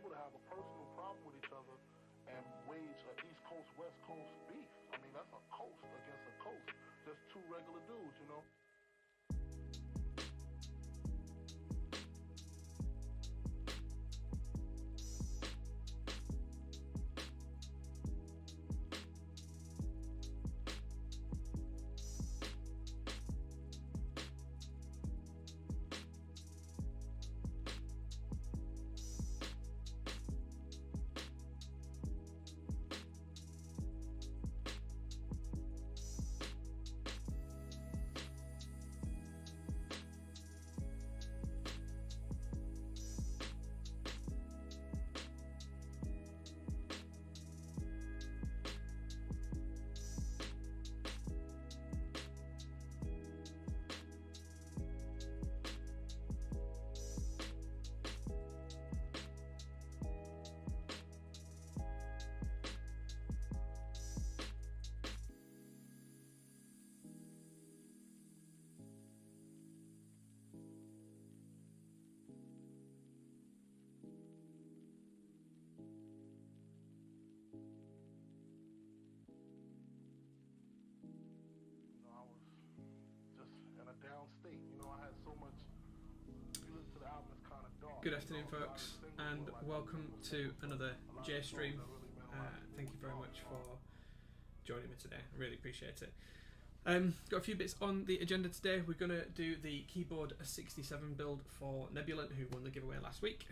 able to have a personal problem with each other and wage an East Coast, West Coast beef. I mean, that's a coast against a coast. Just two regular dudes, you know? Downstate, you know, I had so much. If you listen to the album, it's kind of dark. Good afternoon, folks, and welcome to another J stream. Thank you very much for joining me today. I really appreciate it. Got a few bits on the agenda today. We're going to do the KBD67 build for Nebulant, who won the giveaway last week.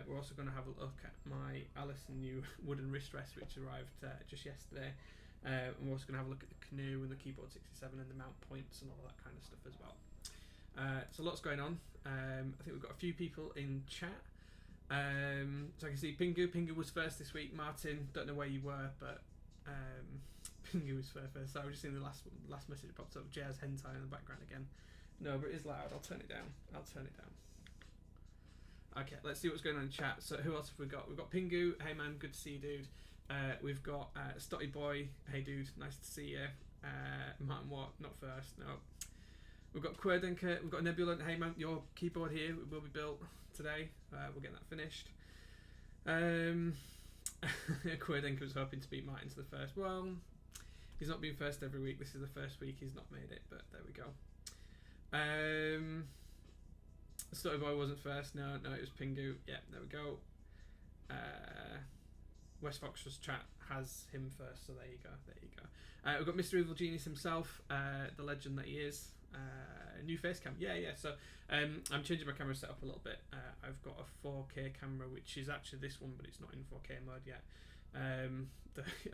We're also going to have a look at my Allison new wooden wrist rest, which arrived just yesterday. And we're also going to have a look at the canoe and the KBD67 and the mount points and all that kind of stuff as well. So lots going on. I think we've got a few people in chat. So I can see Pingu was first this week. Martin, don't know where you were, but Pingu was first. So I was just seeing the last message popped up. Jazz Hentai in the background again. No, but it is loud. I'll turn it down. Okay, let's see what's going on in chat. So who else have we got? We've got Pingu. Hey man, good to see you, dude. We've got Stotty Boy. Hey dude, nice to see you. Martin Watt, not first, no. We've got Querdenker. We've got Nebulant. Hey man, your keyboard here will be built today. We'll get that finished. Querdenker was hoping to beat Martin to the first. Well, he's not been first every week. This is the first week he's not made it, but there we go. Stotty Boy wasn't first. No, it was Pingu. Yeah, there we go. West Fox's chat has him first, so there you go. We've got Mr. Evil Genius himself, the legend that he is. New face cam, yeah. So I'm changing my camera setup a little bit. I've got a 4K camera, which is actually this one, but it's not in 4K mode yet.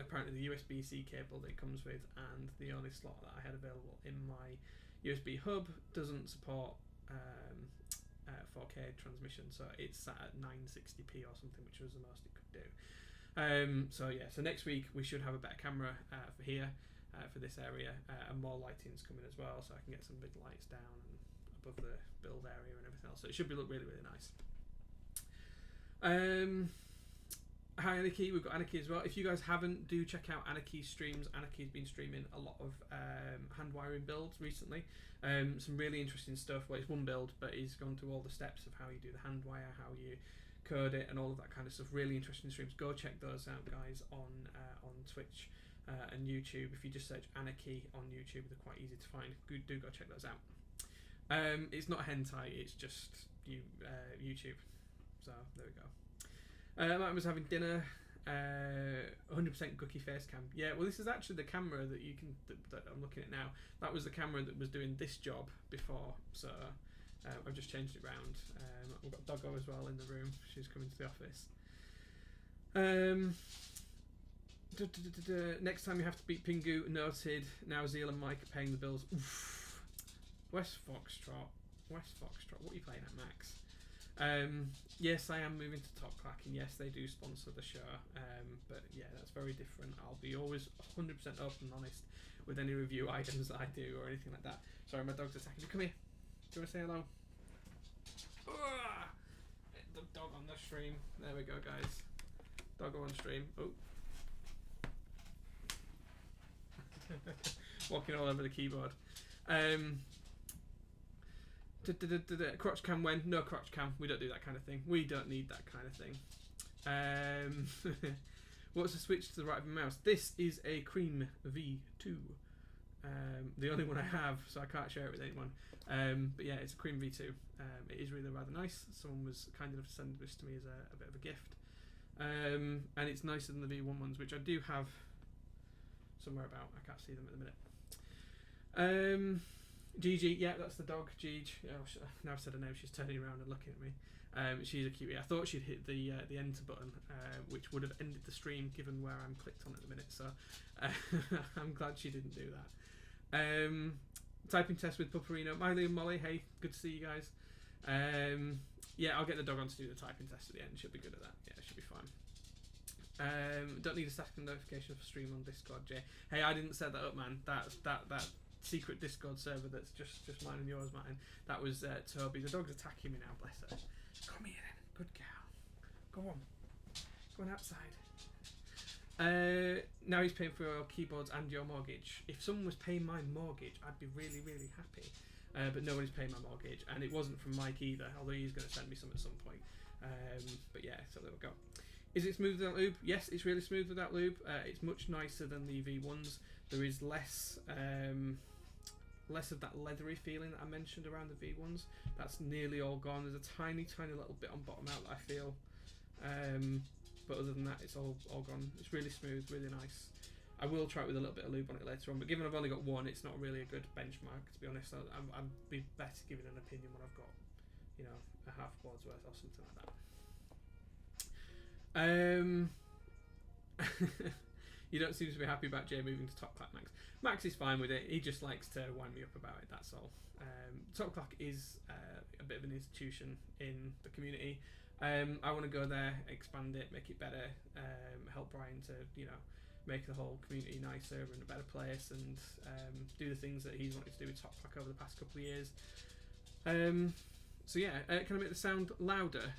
Apparently the USB-C cable that it comes with and the only slot that I had available in my USB hub doesn't support 4K transmission, so it's sat at 960p or something, which was the most it could do. So next week we should have a better camera for here, for this area, and more lighting's coming as well, so I can get some big lights down and above the build area and everything else. So it should look really, really nice. Hi Anarchy, we've got Anarchy as well. If you guys haven't, do check out Anarchy's streams. Anarchy's been streaming a lot of hand wiring builds recently. Some really interesting stuff. Well, it's one build, but he's gone through all the steps of how you do the hand wire, how you code it, and all of that kind of stuff. Really interesting streams. Go check those out, guys, on Twitch and YouTube. If you just search Anarchy on YouTube, they're quite easy to find. Do go check those out. It's not hentai, it's just YouTube. So there we go. Martin was having dinner. 100% Gookie face cam. Yeah, well, this is actually the camera that that I'm looking at now. That was the camera that was doing this job before, so I've just changed it around. We've got Doggo as well in the room. She's coming to the office. Next time you have to beat Pingu. Noted. Now Zeal and Mike are paying the bills. Oof. West Foxtrot. What are you playing at, Max? Yes, I am moving to Top Clack, and yes, they do sponsor the show, but yeah, that's very different. I'll be always 100% open and honest with any review items that I do or anything like that. Sorry, my dog's attacking me. Come here. Do you want to say hello? The dog on the stream. There we go, guys. Doggo on stream. Oh. Walking all over the keyboard. Crotch cam when? No crotch cam. We don't do that kind of thing. We don't need that kind of thing. What's the switch to the right of the mouse? This is a Cream V2. The only one I have, so I can't share it with anyone. But yeah, it's a Cream V2. It is really rather nice. Someone was kind enough to send this to me as a bit of a gift. And it's nicer than the V1 ones, which I do have somewhere about. I can't see them at the minute. Gigi, yeah, that's the dog, Gigi. Now I've said her name, she's turning around and looking at me. She's a cutie. I thought she'd hit the enter button, which would have ended the stream given where I'm clicked on at the minute, so I'm glad she didn't do that. Typing test with Pupperino. Miley and Molly, hey, good to see you guys. Yeah, I'll get the dog on to do the typing test at the end. She'll be good at that. Yeah, she'll be fine. Don't need a second notification for stream on Discord, Jay. Hey, I didn't set that up, man. That secret Discord server that's just mine and yours, Martin. That was Toby. The dog's attacking me now, bless her. Come here then, good girl. Go on outside. Now he's paying for your keyboards and your mortgage. If someone was paying my mortgage, I'd be really, really happy. But no one is paying my mortgage, and it wasn't from Mike either, although he's going to send me some at some point. But yeah, so there we go. Is it smooth without lube? Yes, it's really smooth without lube. It's much nicer than the V1s. There is less of that leathery feeling that I mentioned around the V1s. That's nearly all gone. There's a tiny little bit on bottom out that I feel. But other than that, it's all gone. It's really smooth, really nice. I will try it with a little bit of lube on it later on, but given I've only got one, it's not really a good benchmark, to be honest. I'd be better giving an opinion when I've got, you know, a half board's worth or something like that. You don't seem to be happy about Jay moving to Top Clack, Max. Max is fine with it. He just likes to wind me up about it, that's all. Top Clack is a bit of an institution in the community. I want to go there, expand it, make it better, help Brian to, you know, make the whole community nicer and a better place, and do the things that he's wanted to do with Top Clack over the past couple of years. So yeah, can I make the sound louder?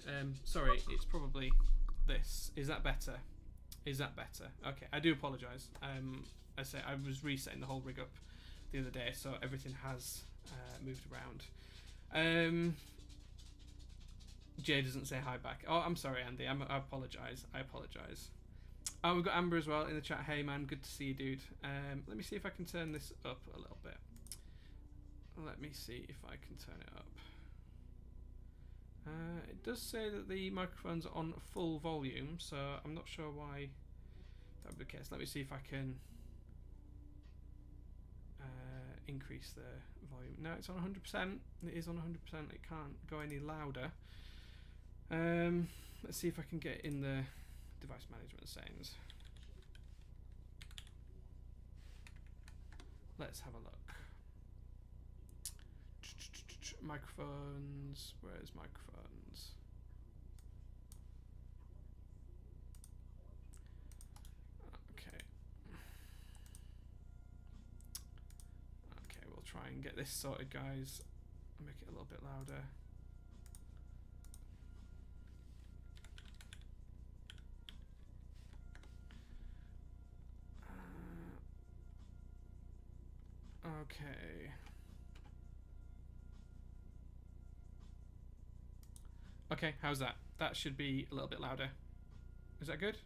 Sorry, it's probably this. Is that better? Is that better? Okay, I do apologise. I say I was resetting the whole rig up the other day, so everything has moved around. Jay doesn't say hi back. Oh, I'm sorry, Andy. I apologise. I apologise. Oh, we've got Amber as well in the chat. Hey, man, good to see you, dude. Let me see if I can turn this up a little bit. Let me see if I can turn it up. It does say that the microphone's on full volume, so I'm not sure why that would be the case. Let me see if I can increase the volume. No, it's on 100%. It is on 100%. It can't go any louder. Let's see if I can get in the device management settings. Let's have a look. Microphones. Where's microphones? Okay. Okay, we'll try and get this sorted, guys. Make it a little bit louder. Okay. Okay, how's that? That should be a little bit louder. Is that good?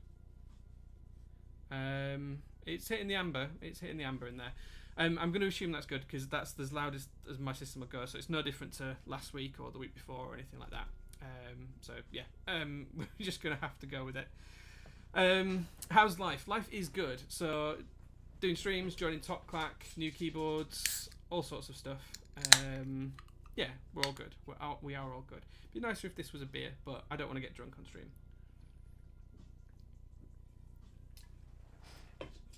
It's hitting the amber. It's hitting the amber in there. I'm going to assume that's good because that's as loud as my system will go. So it's no different to last week or the week before or anything like that. So yeah, we're just going to have to go with it. How's life? Life is good. So doing streams, joining Top Clack, new keyboards, all sorts of stuff. Yeah, we're all good. We are all good. It'd be nicer if this was a beer, but I don't want to get drunk on stream.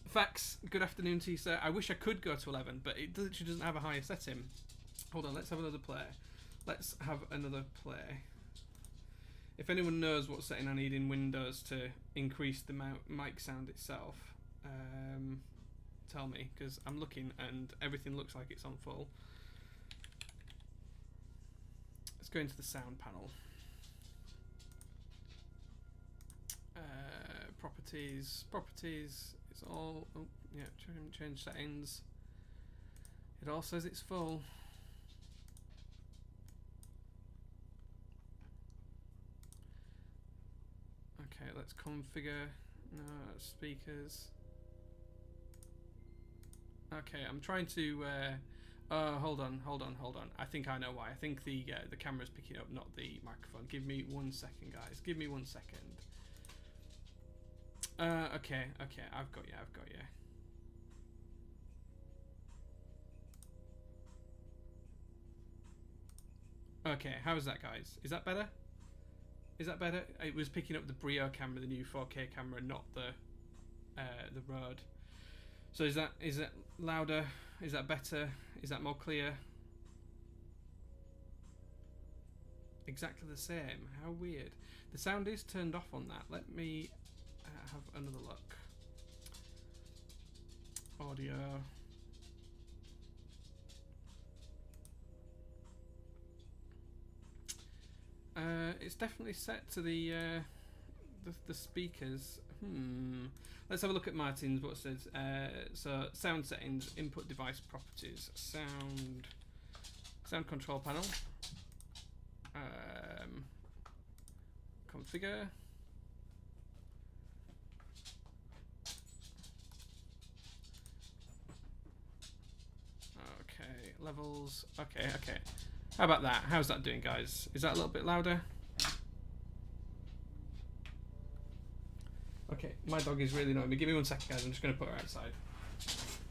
Facts. Good afternoon to you, sir. I wish I could go to 11, but it literally doesn't have a higher setting. Hold on, let's have another play. Let's have another play. If anyone knows what setting I need in Windows to increase the mic sound itself, tell me, because I'm looking and everything looks like it's on full. Let's go into the sound panel. Properties. It's all. Oh, yeah. Change settings. It all says it's full. Okay, let's configure speakers. Okay, I'm trying to. Hold on. I think I know why. I think the camera's picking up, not the microphone. Give me 1 second, guys. Give me 1 second. Okay. I've got you. Okay, how is that, guys? Is that better? It was picking up the Brio camera, the new 4K camera, not the Rode. So is that louder? Is that better? Is that more clear? Exactly the same. How weird. The sound is turned off on that. Let me have another look. Audio. It's definitely set to the speakers. Let's have a look at Martin's. What it says. So sound settings, input device properties, sound control panel, configure. Okay, levels. Okay. How about that? How's that doing, guys? Is that a little bit louder? Okay, my dog is really annoying me. Give me 1 second, guys. I'm just going to put her outside.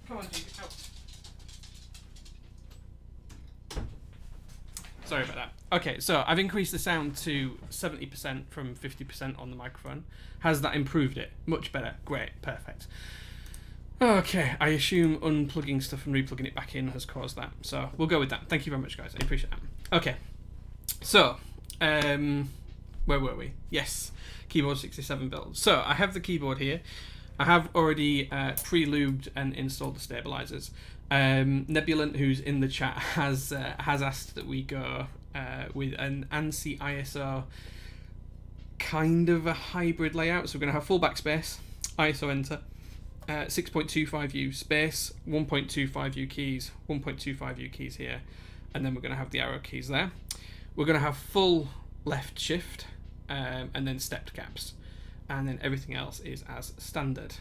Come on, G, out. Sorry about that. Okay, so I've increased the sound to 70% from 50% on the microphone. Has that improved it? Much better. Great. Perfect. Okay, I assume unplugging stuff and replugging it back in has caused that. So we'll go with that. Thank you very much, guys. I appreciate that. Okay, so where were we? Yes, keyboard 67 build. So I have the keyboard here. I have already pre-lubed and installed the stabilizers. Nebulant, who's in the chat, has asked that we go with an ANSI ISO kind of a hybrid layout. So we're going to have full backspace, ISO enter, 6.25U space, 1.25U keys, 1.25U keys here, and then we're going to have the arrow keys there. We're going to have full left shift, and then stepped caps, and then everything else is as standard.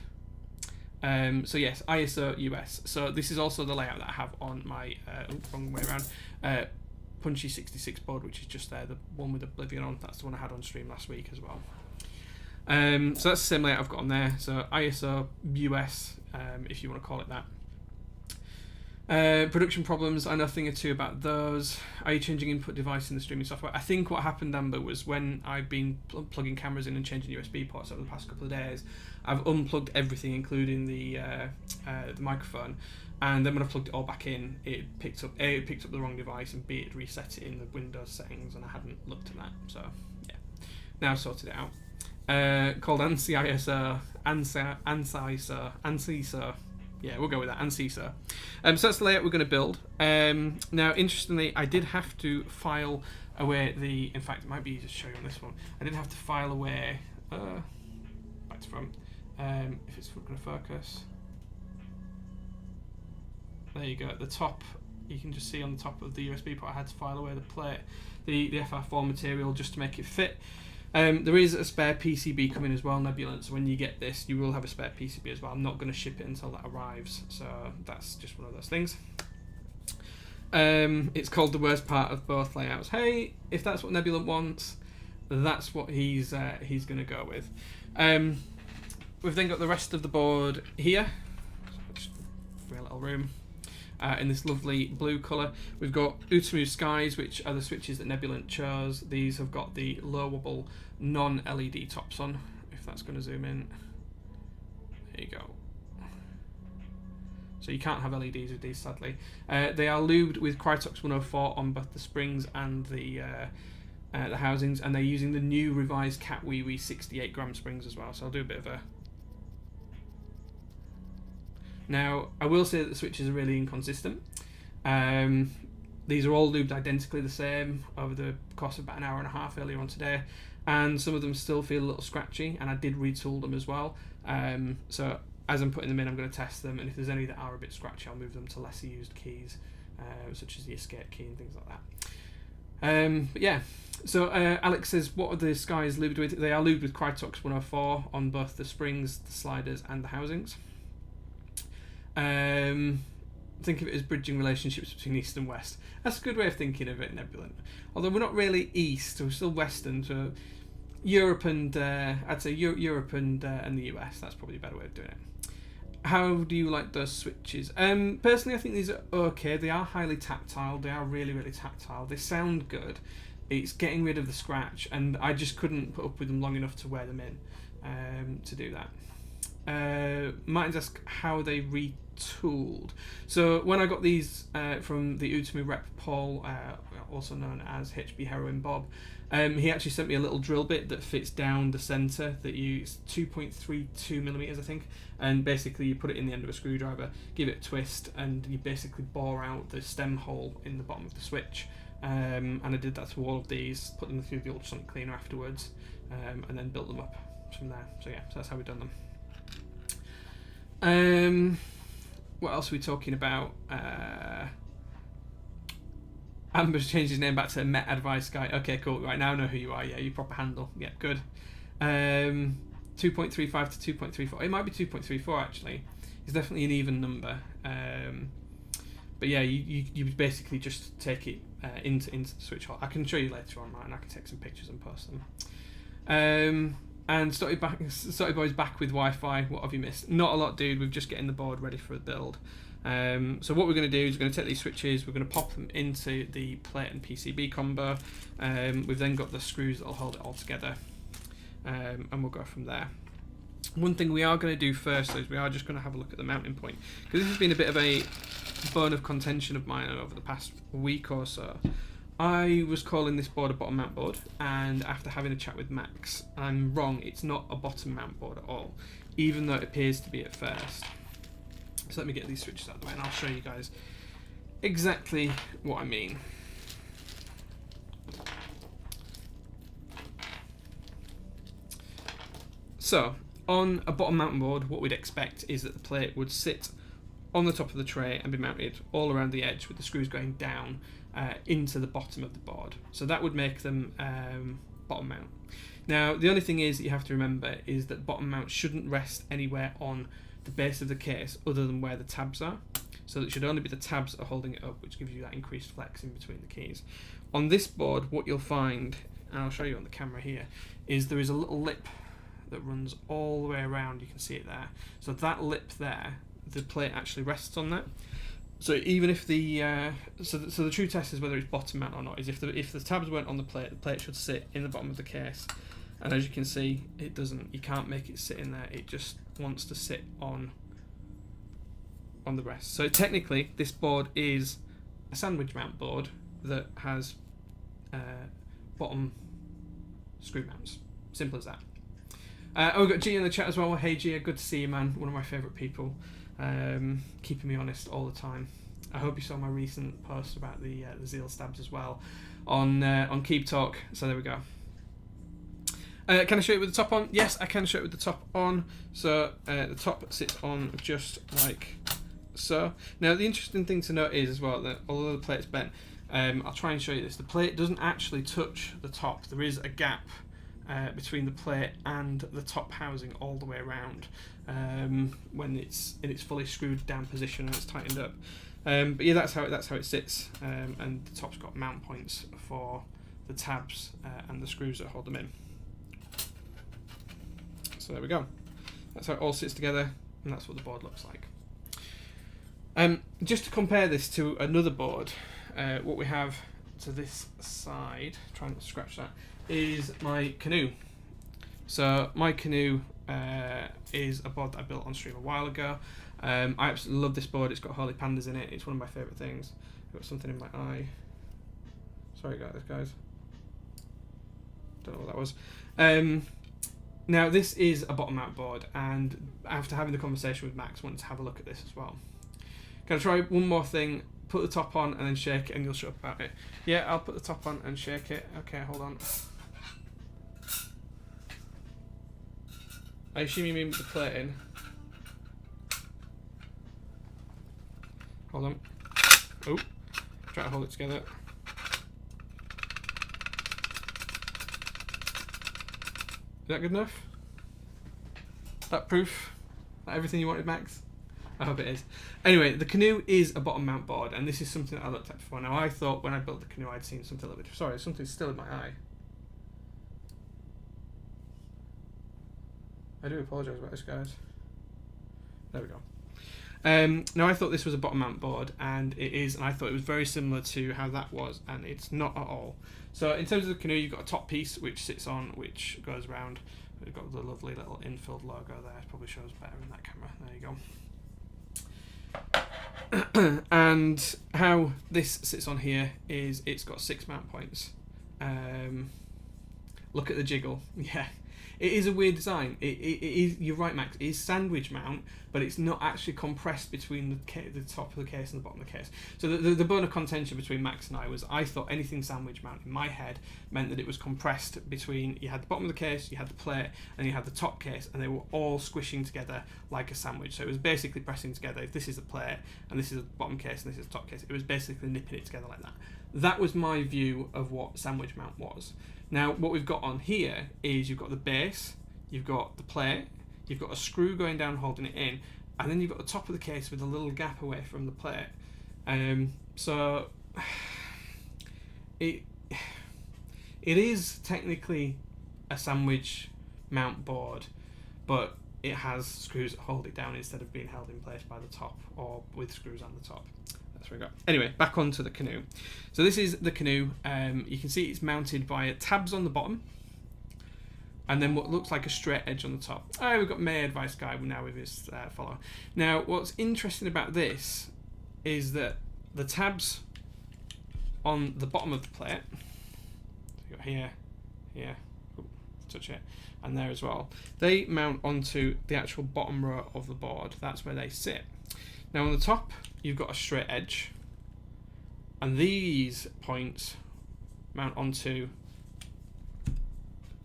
So yes, ISO US. So this is also the layout that I have on my wrong way around, Punchy 66 board, which is just there, the one with Oblivion on. That's the one I had on stream last week as well. So that's the same layout I've got on there. So ISO US, if you want to call it that. Production problems, I know a thing or two about those. Are you changing input device in the streaming software? I think what happened, Amber, was when I've been plugging cameras in and changing USB ports over the past couple of days, I've unplugged everything, including the microphone, and then when I plugged it all back in, it picked up A, it picked up the wrong device, and B, it reset it in the Windows settings, and I hadn't looked at that. So yeah, now I've sorted it out. Called ANSI ISO, ANSI. Yeah, we'll go with that, ANSI. So that's the layout we're going to build. Now, interestingly, I did have to file away the. In fact, it might be easier to show you on this one. I did have to file away. Back to front. If it's going to focus. There you go. At the top, you can just see on the top of the USB port, I had to file away the plate, the FR4 material, just to make it fit. There is a spare PCB coming as well, Nebulant, so when you get this, you will have a spare PCB as well. I'm not going to ship it until that arrives, so that's just one of those things. It's called the worst part of both layouts. Hey, if that's what Nebulant wants, that's what he's going to go with. We've then got the rest of the board here. Just a little room. In this lovely blue colour. We've got Utamu Skies, which are the switches that Nebulant chose. These have got the low wobble non-LED tops on, if that's going to zoom in. There you go. So you can't have LEDs with these, sadly. They are lubed with Krytox 104 on both the springs and the housings, and they're using the new revised Cat Wee Wee 68 gram springs as well. So I'll do a bit of a... Now, I will say that the switches are really inconsistent. These are all lubed identically the same over the course of about an hour and a half earlier on today, and some of them still feel a little scratchy, and I did retool them as well. So as I'm putting them in, I'm going to test them, and if there's any that are a bit scratchy, I'll move them to lesser used keys, such as the escape key and things like But yeah. So Alex says, what are the skies lubed with? They are lubed with Krytox 104 on both the springs, the sliders, and the housings. Think of it as bridging relationships between east and west. That's a good way of thinking of it, Nebulant. Although we're not really east, we're still western. So Europe and I'd say Europe and the US. That's probably a better way of doing it. How do you like those switches? Personally, I think these are okay. They are highly tactile. They are really, really tactile. They sound good. It's getting rid of the scratch, and I just couldn't put up with them long enough to wear them in to do that. Martin's asked how they retooled. So when I got these from the Utami rep Paul, also known as HB Heroin Bob, he actually sent me a little drill bit that fits down the centre that uses 2.32mm, I think, and basically you put it in the end of a screwdriver, give it a twist, and you basically bore out the stem hole in the bottom of the switch. And I did that to all of these, put them through the ultrasonic cleaner afterwards, and then built them up from there. So yeah, so that's how we've done them. What else are we talking about? Amber's changed his name back to Met Advice Guy. Okay, cool. Right, now I know who you are. Yeah, your proper handle. Yeah, good. 2.35 to 2.34. It might be 2.34 actually. It's definitely an even number. But yeah, you basically just take it into the switch hole. I can show you later on, right? And I can take some pictures and post them. And Stotty Boy's back with Wi-Fi. What have you missed? Not a lot, dude. We're just getting the board ready for a build. So what we're going to do is we're going to take these switches, we're going to pop them into the plate and PCB combo. We've then got the screws that'll hold it all together, and we'll go from there. One thing we are going to do first is we are just going to have a look at the mounting point, because this has been a bit of a bone of contention of mine over the past week or so. I was calling this board a bottom mount board, and after having a chat with Max, I'm wrong. It's not a bottom mount board at all, even though it appears to be at first. So let me get these switches out of the way and I'll show you guys exactly what I mean. So on a bottom mounting board, what we'd expect is that the plate would sit on the top of the tray and be mounted all around the edge with the screws going down into the bottom of the board. So that would make them bottom mount. Now the only thing is that you have to remember is that bottom mount shouldn't rest anywhere on the base of the case other than where the tabs are. So it should only be the tabs that are holding it up, which gives you that increased flex in between the keys. On this board, what you'll find, and I'll show you on the camera here, is there is a little lip that runs all the way around. You can see it there. So that lip there, the plate actually rests on that. So even if the so the true test is whether it's bottom mount or not, is if the tabs weren't on the plate should sit in the bottom of the case. And as you can see, it doesn't. You can't make it sit in there. It just wants to sit on the rest. So technically, this board is a sandwich mount board that has bottom screw mounts. Simple as that. Oh, we've got Gia in the chat as well. Hey Gia, good to see you, man. One of my favourite people. Keeping me honest all the time. I hope you saw my recent post about the Zeal stabs as well on Keep Talk. So there we go. Can I show it with the top on? Yes, I can show it with the top on. So the top sits on just like so. Now the interesting thing to note is as well that although the plate's bent, I'll try and show you this. The plate doesn't actually touch the top. There is a gap between the plate and the top housing all the way around when it's in its fully screwed down position and it's tightened up. But yeah, that's how it sits, and the top's got mount points for the tabs and the screws that hold them in. So there we go. That's how it all sits together, and that's what the board looks like. Just to compare this to another board, what we have to this side, try not to scratch that, is my canoe. So my canoe is a board that I built on stream a while ago. I absolutely love this board. It's got holy pandas in it. It's one of my favourite things. I've got something in my eye. Sorry guys. Don't know what that was. Now this is a bottom mount board, and after having the conversation with Max, I wanted to have a look at this as well. Can I try one more thing? Put the top on and then shake it and you'll shut up about it. Yeah, I'll put the top on and shake it. Okay, hold on. I assume you mean with the plate in. Hold on. Oh, try to hold it together. that good enough? That proof? That everything you wanted, Max? I hope it is. Anyway, the canoe is a bottom mount board, and this is something that I looked at before. Now, I thought when I built the canoe I'd seen something a little bit... Sorry, something's still in my eye. I do apologise about this, guys. There we go. Now, I thought this was a bottom mount board, and it is, and I thought it was very similar to how that was, and it's not at all. So, in terms of the canoe, you've got a top piece which sits on, which goes around. We've got the lovely little infilled logo there. It probably shows better in that camera. There you go. And how this sits on here is it's got 6 mount points. Look at the jiggle. Yeah, it is a weird design. It is. You're right, Max. It is sandwich mount, but it's not actually compressed between the top of the case and the bottom of the case. So the bone of contention between Max and I was I thought anything sandwich mount in my head meant that it was compressed between, you had the bottom of the case, you had the plate, and you had the top case, and they were all squishing together like a sandwich. So it was basically pressing together. If this is the plate and this is the bottom case and this is the top case, it was basically nipping it together like that. That was my view of what sandwich mount was. Now, what we've got on here is you've got the base, you've got the plate, you've got a screw going down holding it in, and then you've got the top of the case with a little gap away from the plate. So it is technically a sandwich mount board, but it has screws that hold it down instead of being held in place by the top or with screws on the top. That's where we go. Anyway, back onto the canoe. So this is the canoe. You can see it's mounted by tabs on the bottom, and then what looks like a straight edge on the top. Oh, we've got May Advice Guy now with his follower. Now, what's interesting about this is that the tabs on the bottom of the plate, so you've got here, here, ooh, touch it, and there as well, they mount onto the actual bottom row of the board. That's where they sit. Now on the top, you've got a straight edge, and these points mount onto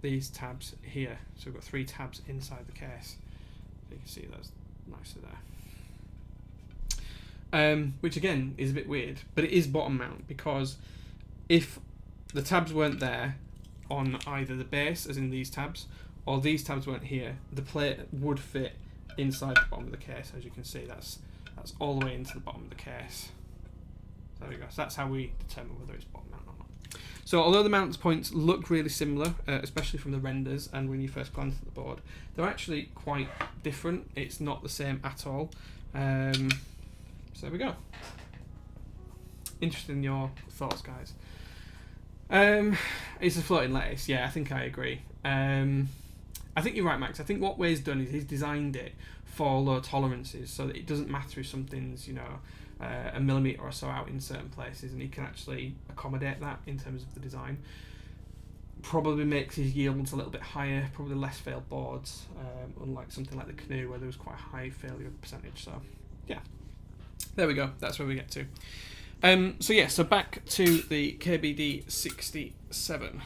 these tabs here. So we've got 3 tabs inside the case. So you can see those nicely there. Which again is a bit weird, but it is bottom mount, because if the tabs weren't there on either the base, as in these tabs, or these tabs weren't here, the plate would fit inside the bottom of the case. As you can see, that's all the way into the bottom of the case. So there we go. So that's how we determine whether it's bottom mount or not. So although the mount points look really similar, especially from the renders and when you first glance at the board, they're actually quite different. It's not the same at all. So there we go. Interested in your thoughts, guys. It's a floating lettuce. Yeah, I think I agree. I think you're right, Max. I think what Way's done is he's designed it for low tolerances so that it doesn't matter if something's, you know, a millimetre or so out in certain places, and he can actually accommodate that in terms of the design. Probably makes his yields a little bit higher, probably less failed boards, unlike something like the canoe where there was quite a high failure percentage. So yeah, there we go. That's where we get to. So yeah, so back to the KBD67.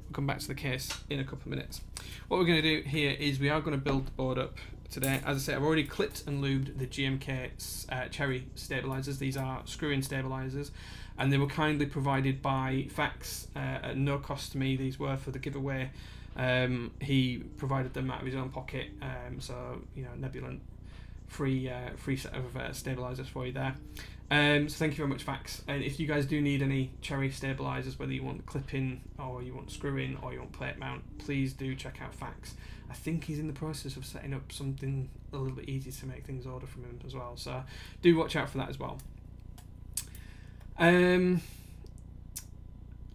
We'll come back to the case in a couple of minutes. What we're going to do here is we are going to build the board up today. As I say, I've already clipped and lubed the GMK cherry stabilizers. These are screw-in stabilizers, and they were kindly provided by Fax at no cost to me. These were for the giveaway. He provided them out of his own pocket, so you know, Nebulant free set of stabilizers for you there. So thank you very much, Fax. And if you guys do need any cherry stabilizers, whether you want clip in or you want screw in or you want plate mount, please do check out Fax. I think he's in the process of setting up something a little bit easier to make things order from him as well, so do watch out for that as well.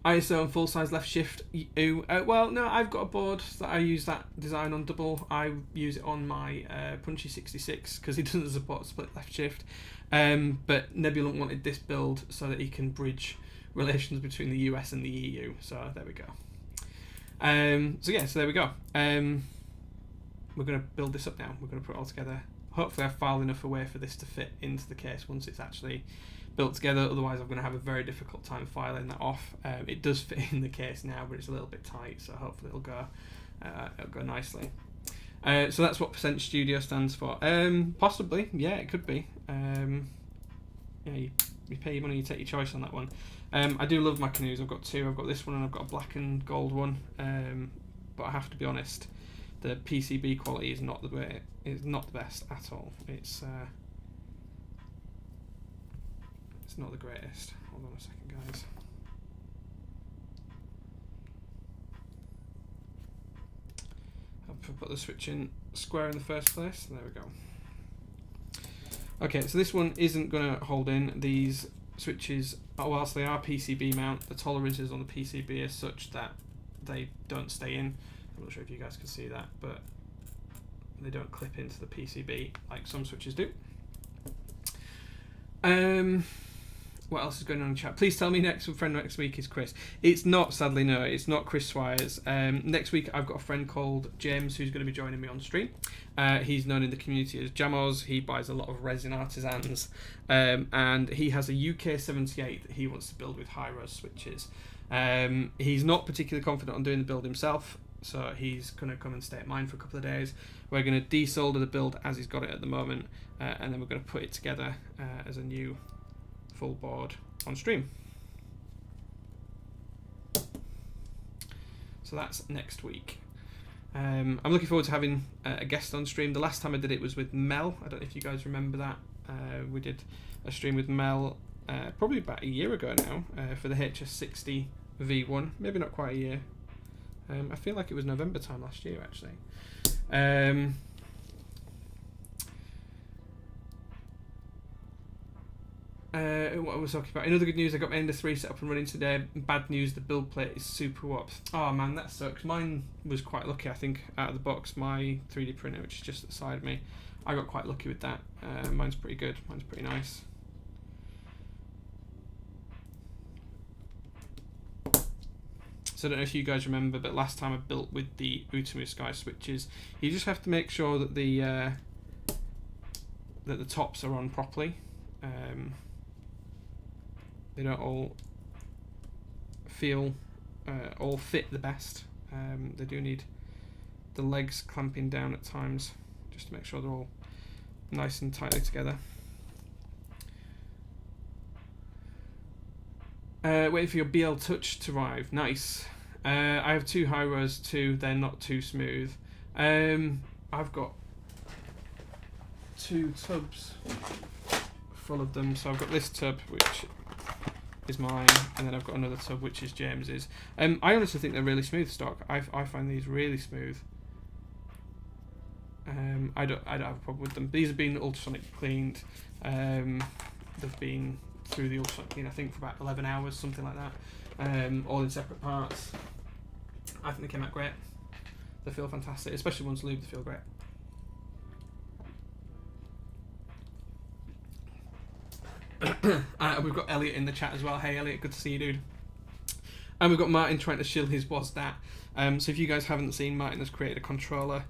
ISO and full size left shift. Well, no, I've got a board that I use that design on double. I use it on my Punchy 66 because it doesn't support split left shift. But Nebulant wanted this build so that he can bridge relations between the US and the EU. So there we go. So there we go. We're going to build this up now. We're going to put it all together. Hopefully I've filed enough away for this to fit into the case once it's actually built together. Otherwise I'm going to have a very difficult time filing that off. It does fit in the case now, but it's a little bit tight, so hopefully it'll go nicely. So that's what % Studio stands for. Possibly, yeah, it could be. Yeah, you pay your money, you take your choice on that one. I do love my canoes. I've got two. I've got this one and I've got a black and gold one. But I have to be honest, the PCB quality is not the best at all. It's not the greatest. Hold on a second, guys. I'll put the switch in square in the first place. There we go. Okay, so this one isn't going to hold in. These switches, whilst they are PCB mount, the tolerances on the PCB are such that they don't stay in. I'm not sure if you guys can see that, but they don't clip into the PCB like some switches do. What else is going on in chat? Please tell me friend next week is Chris. It's not, sadly, no. It's not Chris Swires. Next week I've got a friend called James who's going to be joining me on stream. He's known in the community as Jamos. He buys a lot of resin artisans, and he has a UK78 that he wants to build with high-res switches. He's not particularly confident on doing the build himself, so he's going to come and stay at mine for a couple of days. We're going to desolder the build as he's got it at the moment, and then we're going to put it together as a new full board on stream. So that's next week. I'm looking forward to having a guest on stream. The last time I did it was with Mel. I don't know if you guys remember that. We did a stream with Mel probably about a year ago now for the HS60 V1. Maybe not quite a year. I feel like it was November time last year actually. What I was talking about. In other good news, I got my Ender 3 set up and running today. Bad news, the build plate is super warped. Oh man, that sucks. Mine was quite lucky, I think, out of the box. My 3D printer, which is just at the side of me, I got quite lucky with that. Mine's pretty good. Mine's pretty nice. So I don't know if you guys remember, but last time I built with the Utamu Sky switches, you just have to make sure that the tops are on properly. They don't all fit the best. They do need the legs clamping down at times, just to make sure they're all nice and tightly together. Waiting for your BL Touch to arrive. Nice. I have two high-res too. They're not too smooth. I've got two tubs full of them. So I've got this tub, which is mine, and then I've got another tub, which is James's. I honestly think they're really smooth stock. I find these really smooth. I don't have a problem with them. These have been ultrasonic cleaned. They've been through the ultrasonic clean, I think, for about 11 hours, something like that. All in separate parts. I think they came out great. They feel fantastic, especially once lubed. They feel great. We've got Elliot in the chat as well. Hey Elliot, good to see you, dude. And we've got Martin trying to shill his Was That. So if you guys haven't seen, Martin has created a controller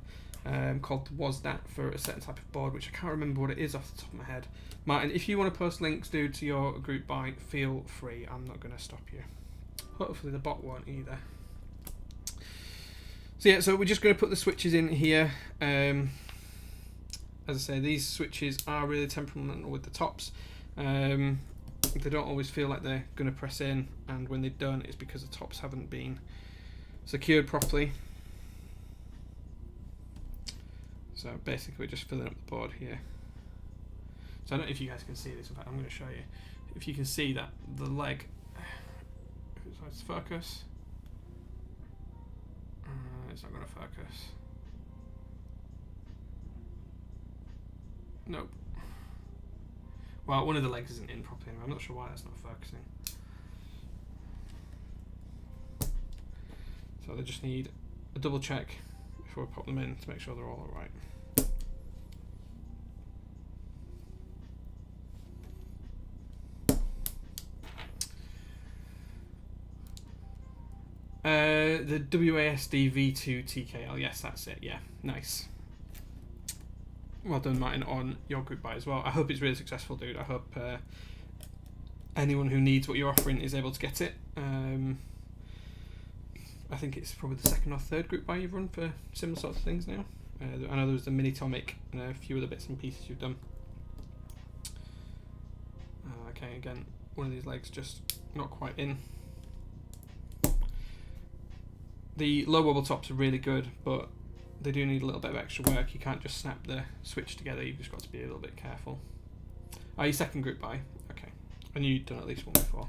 called Was That for a certain type of board, which I can't remember what it is off the top of my head. Martin, if you want to post links, dude, to your group buy, feel free. I'm not going to stop you. Hopefully the bot won't either. So yeah, so we're just going to put the switches in here. As I say, these switches are really temperamental with the tops. They don't always feel like they're going to press in, and when they don't, it's because the tops haven't been secured properly. So basically we're just filling up the board here. So I don't know if you guys can see this. In fact, I'm going to show you. If you can see that the leg, let's focus. It's not going to focus. Nope. Well, one of the legs isn't in properly anyway. I'm not sure why that's not focusing. So they just need a double check before we pop them in to make sure they're all alright. The WASD V2 TKL, yes, that's it, yeah, nice. Well done, Martin, on your group buy as well. I hope it's really successful, dude. I hope anyone who needs what you're offering is able to get it. I think it's probably the second or third group buy you've run for similar sorts of things now. I know there was the Minitomic and a few other bits and pieces you've done. Okay, again, one of these legs just not quite in. The low wobble tops are really good, but they do need a little bit of extra work. You can't just snap the switch together, you've just got to be a little bit careful. Oh, your second group buy? Okay. I knew you'd done at least one before.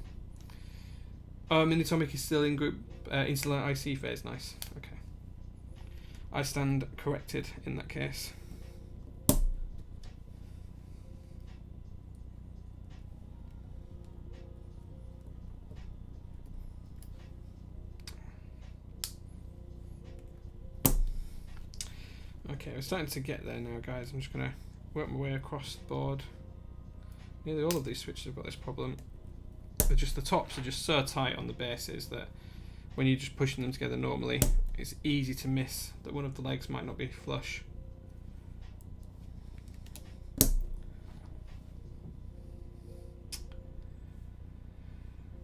Minitomic is still in group insular IC phase, nice. Okay. I stand corrected in that case. Okay, we're starting to get there now, guys. I'm just going to work my way across the board. Nearly all of these switches have got this problem. They're just, the tops are just so tight on the bases that when you're just pushing them together normally, it's easy to miss that one of the legs might not be flush.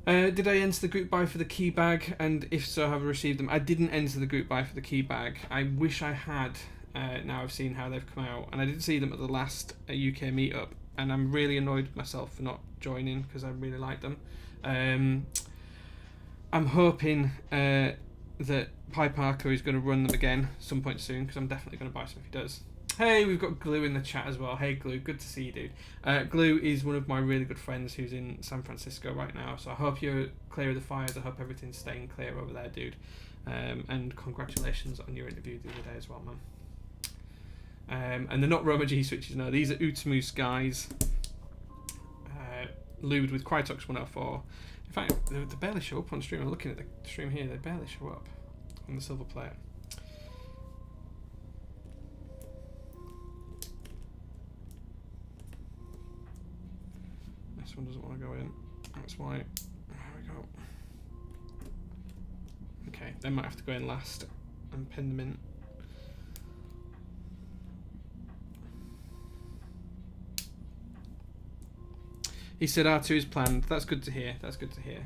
Did I enter the group buy for the key bag? And if so, have I received them? I didn't enter the group buy for the key bag. I wish I had. Now I've seen how they've come out, and I didn't see them at the last UK meetup, and I'm really annoyed with myself for not joining because I really like them. I'm hoping that Pi Parker is going to run them again some point soon, because I'm definitely going to buy some if he does. Hey, we've got Glue in the chat as well. Hey Glue, good to see you, dude. Glue is one of my really good friends who's in San Francisco right now, so I hope you're clear of the fires. I hope everything's staying clear over there, dude. And congratulations on your interview the other day as well, man. And they're not Roma G switches, no, these are Utemu Skies, lubed with Crytox 104. In fact, they barely show up on stream. I'm looking at the stream here, they barely show up on the silver player. This one doesn't want to go in, that's why. There we go. Okay, they might have to go in last and pin them in. He said R2 is planned. That's good to hear. That's good to hear.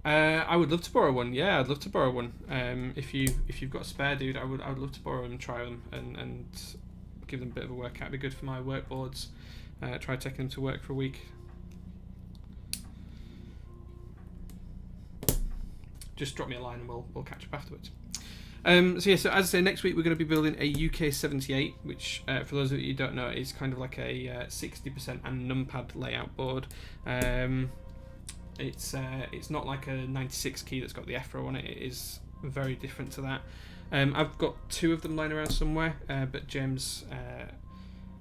I would love to borrow one. Yeah, I'd love to borrow one. If you've got a spare, dude, I would love to borrow them and try them and give them a bit of a workout. It'd be good for my work boards. Try taking them to work for a week. Just drop me a line and we'll catch up afterwards. So as I say, next week we're going to be building a UK78, which for those of you who don't know is kind of like a 60% and numpad layout board. It's not like a 96 key that's got the F-row on it. It is very different to that. I've got two of them lying around somewhere, but James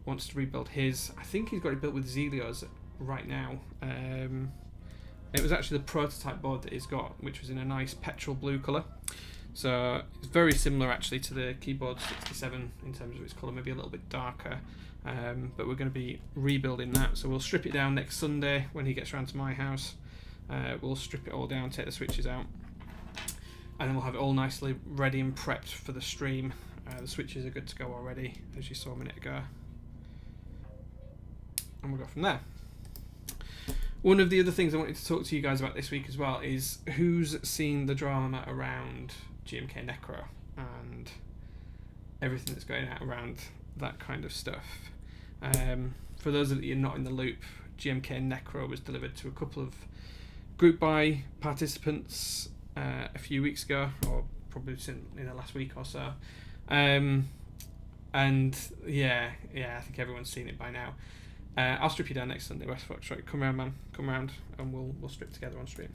wants to rebuild his. I think he's got it built with Zelios right now. It was actually the prototype board that he's got, which was in a nice petrol blue colour. So it's very similar actually to the keyboard 67 in terms of its colour, maybe a little bit darker. But we're going to be rebuilding that. So we'll strip it down next Sunday when he gets around to my house. We'll strip it all down, take the switches out, and then we'll have it all nicely ready and prepped for the stream. The switches are good to go already, as you saw a minute ago. And we'll go from there. One of the other things I wanted to talk to you guys about this week as well is who's seen the drama around GMK Necro and everything that's going out around that kind of stuff. For those of you not in the loop, GMK Necro was delivered to a couple of group buy participants a few weeks ago, or probably in the last week or so. And yeah, I think everyone's seen it by now. I'll strip you down next Sunday, Westfox. Right, come around, man. Come around, and we'll strip together on stream.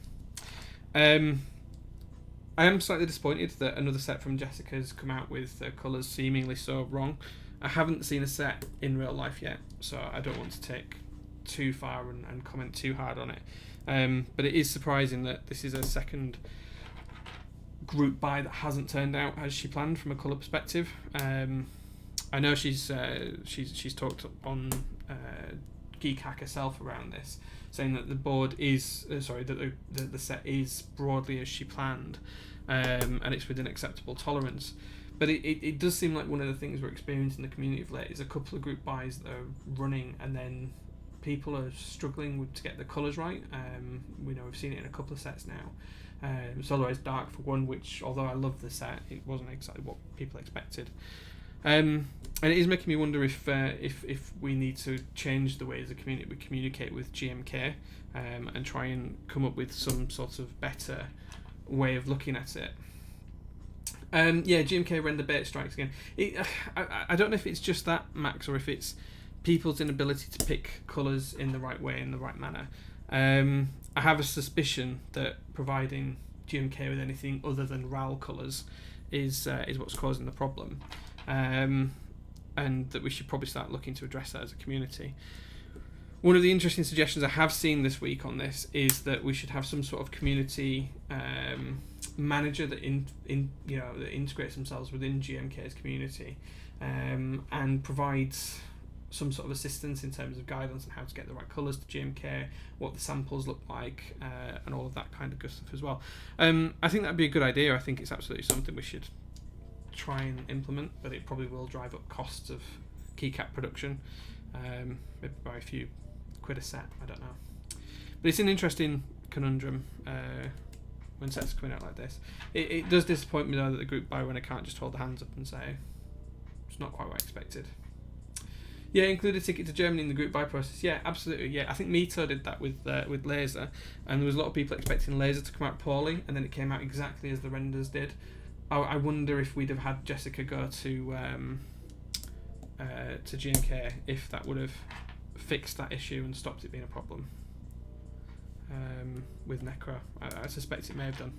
I am slightly disappointed that another set from Jessica's come out with the colours seemingly so wrong. I haven't seen a set in real life yet, so I don't want to take too far and comment too hard on it. But it is surprising that this is a second group buy that hasn't turned out as she planned from a colour perspective. I know she's talked on Geek Hack herself around this, saying that the board is that the set is broadly as she planned, and it's within acceptable tolerance. But it does seem like one of the things we're experiencing in the community of late is a couple of group buys that are running and then people are struggling to get the colours right. We know we've seen it in a couple of sets now. Solo is Dark for one, which although I love the set, it wasn't exactly what people expected. And it is making me wonder if we need to change the way as a community we communicate with GMK, and try and come up with some sort of better way of looking at it. Yeah, GMK render bait strikes again. I don't know if it's just that, Max, or if it's people's inability to pick colours in the right way, in the right manner. I have a suspicion that providing GMK with anything other than RAL colours is what's causing the problem, and that we should probably start looking to address that as a community. One of the interesting suggestions I have seen this week on this is that we should have some sort of community manager that that integrates themselves within GMK's community, and provides some sort of assistance in terms of guidance on how to get the right colours to GMK, what the samples look like, and all of that kind of good stuff as well. I think that'd be a good idea. I think it's absolutely something we should try and implement, but it probably will drive up costs of keycap production, maybe by a few quid a set, I don't know. But it's an interesting conundrum when sets are coming out like this. It does disappoint me though that the group buy winner can't just hold their hands up and say it's not quite what I expected. Yeah, include a ticket to Germany in the group buy process. Yeah, absolutely. Yeah, I think Mito did that with Laser, and there was a lot of people expecting Laser to come out poorly, and then it came out exactly as the renders did. I wonder if we'd have had Jessica go to GMK, if that would have fixed that issue and stopped it being a problem. With Necro, I suspect it may have done.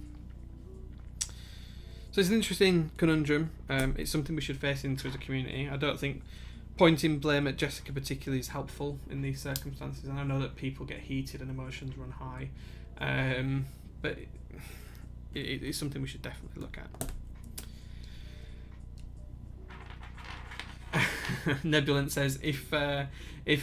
So it's an interesting conundrum. It's something we should face into as a community. I don't think pointing blame at Jessica particularly is helpful in these circumstances, and I know that people get heated and emotions run high, but it's something we should definitely look at. Nebulant says, if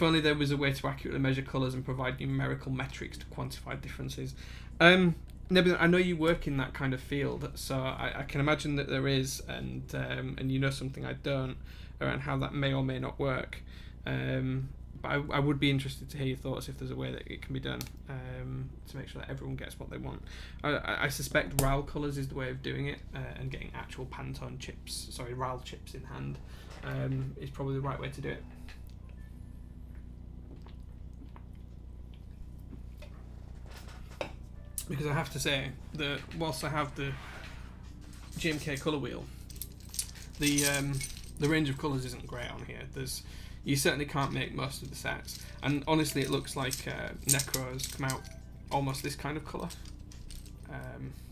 only there was a way to accurately measure colours and provide numerical metrics to quantify differences. Nebulant, I know you work in that kind of field, so I can imagine that there is, and you know something I don't, around how that may or may not work. But I would be interested to hear your thoughts if there's a way that it can be done, to make sure that everyone gets what they want. I suspect RAL colours is the way of doing it, and getting actual Pantone chips, RAL chips in hand, is probably the right way to do it. Because I have to say that whilst I have the GMK colour wheel, the range of colours isn't great on here. You certainly can't make most of the sets, and honestly it looks like Necro has come out almost this kind of colour,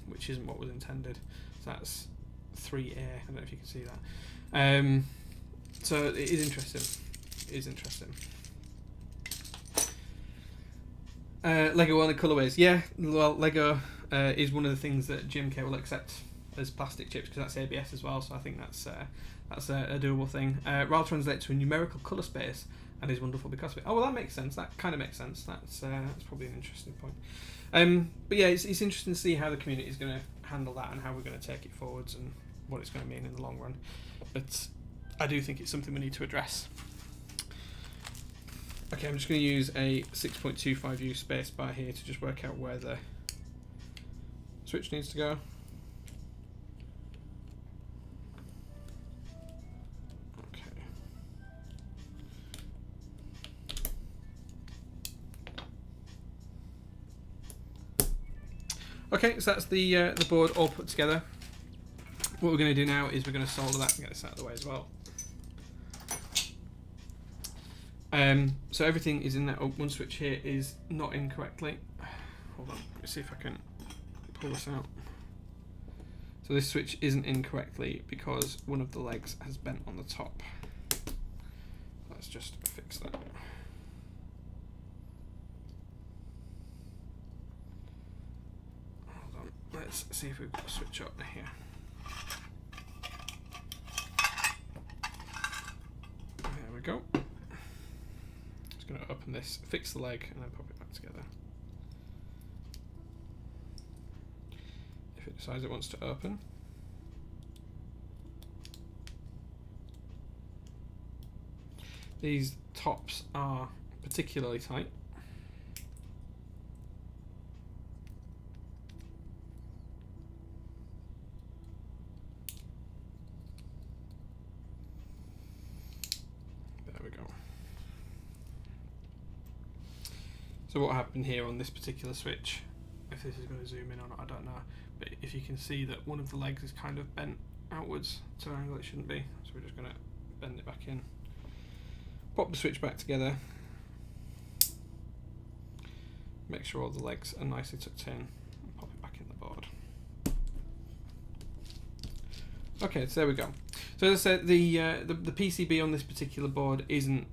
which isn't what was intended. So that's 3A, I don't know if you can see that. So it is interesting. It is interesting. Lego only colourways. Yeah, well, Lego is one of the things that GMK will accept as plastic chips, because that's ABS as well, so I think that's a doable thing. RAL translates to a numerical colour space and is wonderful because of it. Oh, well, that makes sense. That kind of makes sense. That's probably an interesting point. But yeah, it's interesting to see how the community is going to handle that and how we're going to take it forwards and what it's going to mean in the long run. But I do think it's something we need to address. Okay, I'm just going to use a 6.25U spacebar here to just work out where the switch needs to go. Okay, so that's the board all put together. What we're going to do now is we're going to solder that and get this out of the way as well. So everything is in there. Oh, one switch here is not in correctly. Hold on, let me see if I can pull this out. So this switch isn't in correctly because one of the legs has bent on the top. Let's just fix that. Let's see if we've got a switch up here. There we go. Just going to open this, fix the leg, and then pop it back together. If it decides it wants to open. These tops are particularly tight. So what happened here on this particular switch, if this is going to zoom in or not, I don't know, but if you can see that one of the legs is kind of bent outwards to an angle it shouldn't be, so we're just going to bend it back in, pop the switch back together, make sure all the legs are nicely tucked in, and pop it back in the board. Okay, so there we go. So as I said, the PCB on this particular board isn't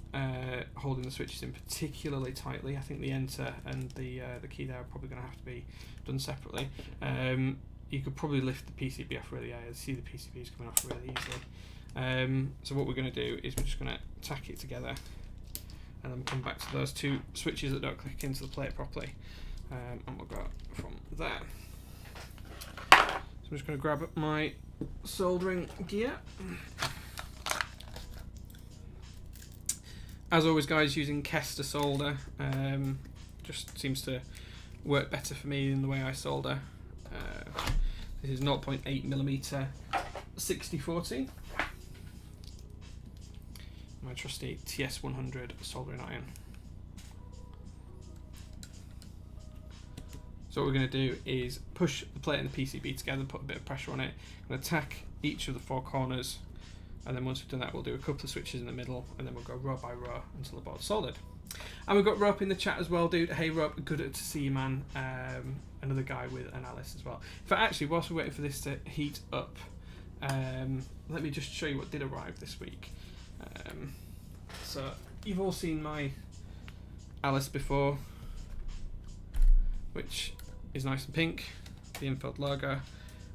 holding the switches in particularly tightly. I think the enter and the key there are probably going to have to be done separately. You could probably lift the PCB off really. I see the PCBs coming off really easily. So what we're going to do is we're just going to tack it together, and then come back to those two switches that don't click into the plate properly, and we'll go from there. So I'm just going to grab my soldering gear. As always, guys, using Kester solder just seems to work better for me in the way I solder. This is 0.8mm 6040. My trusty TS100 soldering iron. So what we're going to do is push the plate and the PCB together, put a bit of pressure on it. I'm going to tack each of the four corners, and then once we've done that, we'll do a couple of switches in the middle, and then we'll go row by row until the board's soldered. And we've got Rope in the chat as well, dude. Hey Rope, good to see you, man. Another guy with an Alice as well. But actually, whilst we're waiting for this to heat up, let me just show you what did arrive this week. So you've all seen my Alice before, which is nice and pink, the Infield logo.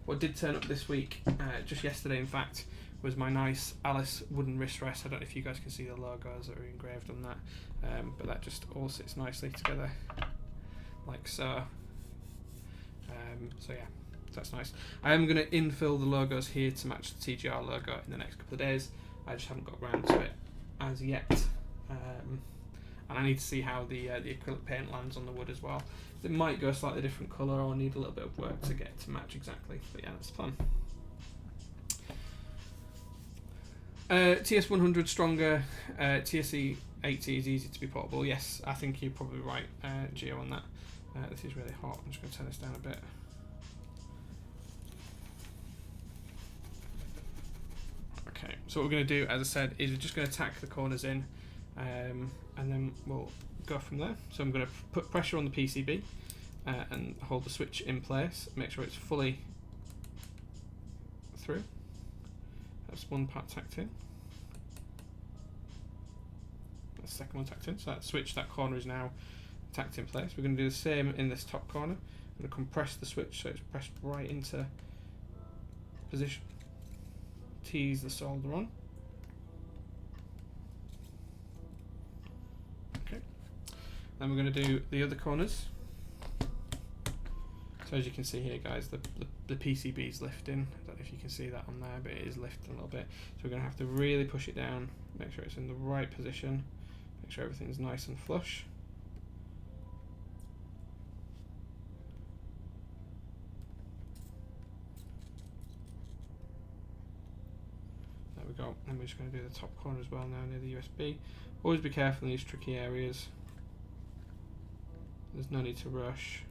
What did turn up this week, just yesterday in fact, was my nice Alice wooden wrist rest. I don't know if you guys can see the logos that are engraved on that, but that just all sits nicely together, like so. So yeah, that's nice. I am going to infill the logos here to match the TGR logo in the next couple of days. I just haven't got around to it as yet. And I need to see how the acrylic paint lands on the wood as well. It might go a slightly different colour, or need a little bit of work to get to match exactly. But yeah, that's fun. TS100 stronger, TSE 80 is easy to be portable. Yes, I think you're probably right, Gio, on that. This is really hot. I'm just going to turn this down a bit. Okay, so what we're going to do, as I said, is we're just going to tack the corners in, and then we'll go from there. So I'm going to put pressure on the PCB and hold the switch in place, make sure it's fully through. That's one part tacked in. That's the second one tacked in. So that switch, that corner is now tacked in place. We're going to do the same in this top corner. I'm going to compress the switch so it's pressed right into position. Tease the solder on. Okay. Then we're going to do the other corners. So as you can see here, guys, the PCB is lifting. I don't know if you can see that on there, but it is lifting a little bit. So we're going to have to really push it down, make sure it's in the right position, make sure everything's nice and flush. There we go. And we're just going to do the top corner as well now near the USB. Always be careful in these tricky areas. There's no need to rush.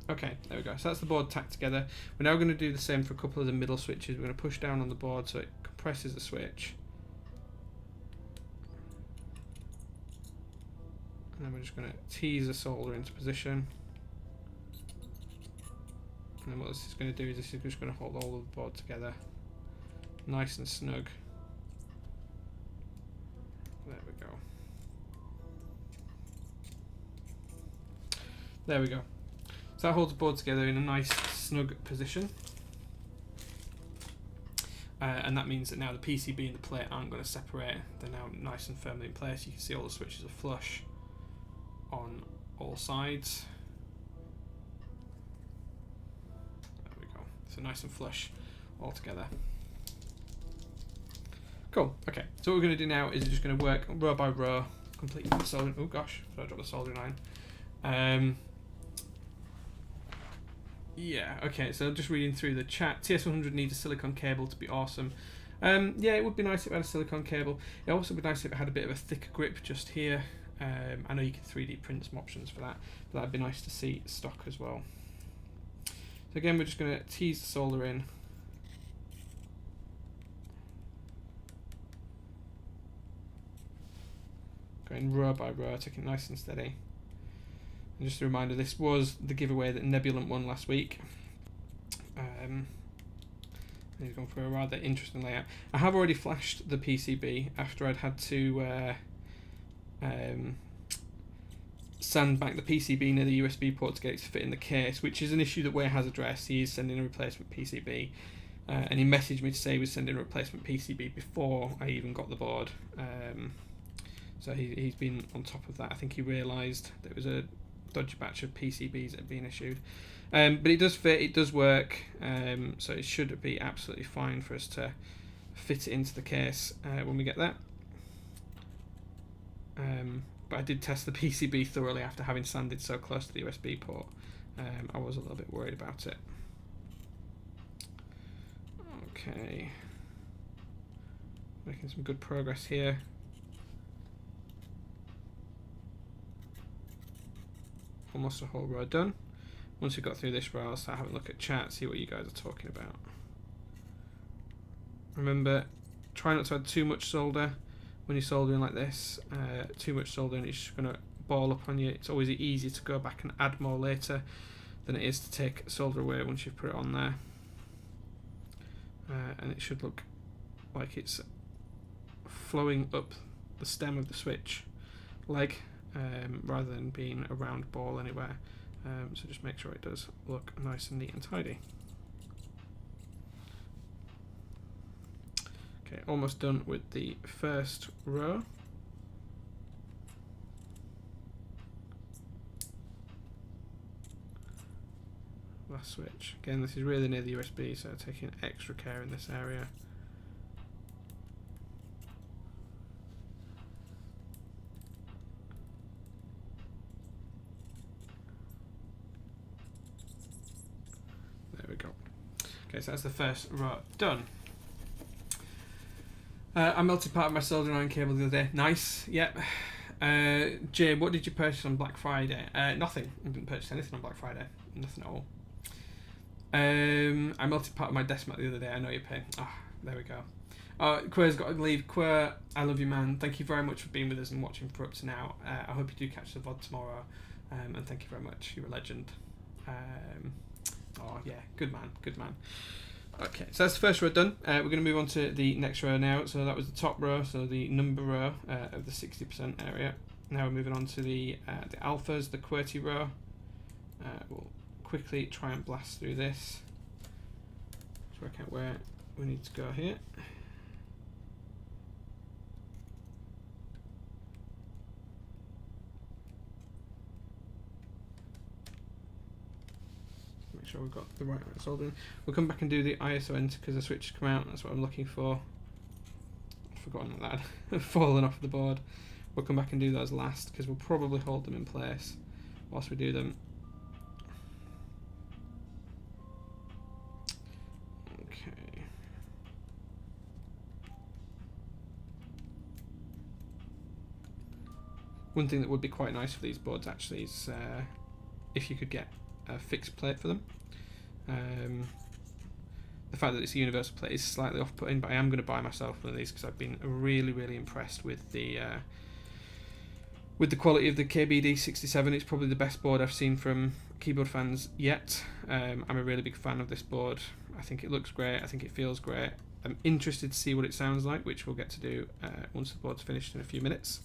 Okay, there we go. So that's the board tacked together. We're now going to do the same for a couple of the middle switches. We're going to push down on the board so it compresses the switch. And then we're just going to tease the solder into position. And then what this is going to do is this is just going to hold all of the board together, nice and snug. There we go. There we go. So that holds the board together in a nice snug position. And that means that now the PCB and the plate aren't going to separate. They're now nice and firmly in place. You can see all the switches are flush on all sides. There we go. So nice and flush all together. Cool. Okay. So what we're going to do now is just going to work row by row, completely the soldering. Oh gosh, I dropped the soldering iron. Yeah, okay, so just reading through the chat. TS100 needs a silicone cable to be awesome. Yeah, it would be nice if it had a silicone cable. It also would be nice if it had a bit of a thicker grip just here. I know you can 3D print some options for that, but that'd be nice to see stock as well. So again, we're just going to tease the solder in. Going row by row, taking it nice and steady. And just a reminder, this was the giveaway that Nebulant won last week. He's gone for a rather interesting layout. I have already flashed the PCB after I'd had to sand back the PCB near the USB port to get it to fit in the case, which is an issue that Ware has addressed. He is sending a replacement PCB, and he messaged me to say he was sending a replacement PCB before I even got the board. So he's been on top of that. I think he realised there was a dodgy batch of PCBs that had been issued. But it does fit, it does work, so it should be absolutely fine for us to fit it into the case when we get that. But I did test the PCB thoroughly after having sanded so close to the USB port. I was a little bit worried about it. Okay, making some good progress here. Almost a whole row done. Once we've got through this row, I'll start having a look at chat, see what you guys are talking about. Remember, try not to add too much solder when you're soldering like this. Too much solder and it's just going to ball up on you. It's always easier to go back and add more later than it is to take solder away once you've put it on there. And it should look like it's flowing up the stem of the switch leg rather than being a round ball anywhere. So just make sure it does look nice and neat and tidy. Okay, almost done with the first row. Last switch. Again, this is really near the USB, so taking extra care in this area. There we go. Okay, so that's the first row done. I melted part of my soldering iron cable the other day. Nice, yep. Jay, what did you purchase on Black Friday? Nothing. I didn't purchase anything on Black Friday. Nothing at all. I melted part of my desk mat the other day. I know your pain. Ah, there we go. Quer's got to leave. Quer, I love you, man. Thank you very much for being with us and watching for up to now. I hope you do catch the VOD tomorrow. And thank you very much. You're a legend. Oh, yeah. Good man. Good man. Okay, so that's the first row done. We're going to move on to the next row now. So that was the top row, so the number row of the 60% area. Now we're moving on to the alphas, the QWERTY row. We'll quickly try and blast through this. Let's work out where we need to go here. Make sure we've got the right amount of soldering. We'll come back and do the ISO enter because the switch has come out. That's what I'm looking for. I've forgotten that had fallen off the board. We'll come back and do those last because we'll probably hold them in place whilst we do them. Okay. One thing that would be quite nice for these boards actually is if you could get a fixed plate for them. The fact that it's a universal plate is slightly off-putting, but I am going to buy myself one of these because I've been really, really impressed with the quality of the KBD67. It's probably the best board I've seen from keyboard fans yet. I'm a really big fan of this board. I think it looks great. I think it feels great. I'm interested to see what it sounds like, which we'll get to do once the board's finished in a few minutes.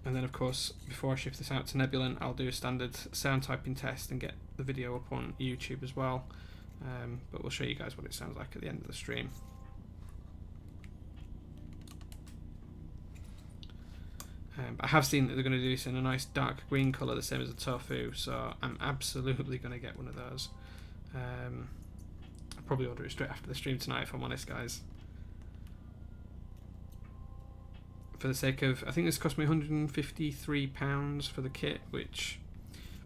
And then of course, before I shift this out to Nebulant, I'll do a standard sound typing test and get the video up on YouTube as well. But we'll show you guys what it sounds like at the end of the stream. I have seen that they're going to do this in a nice dark green colour, the same as the tofu, so I'm absolutely going to get one of those. I'll probably order it straight after the stream tonight if I'm honest, guys. For the sake of, I think this cost me £153 for the kit, which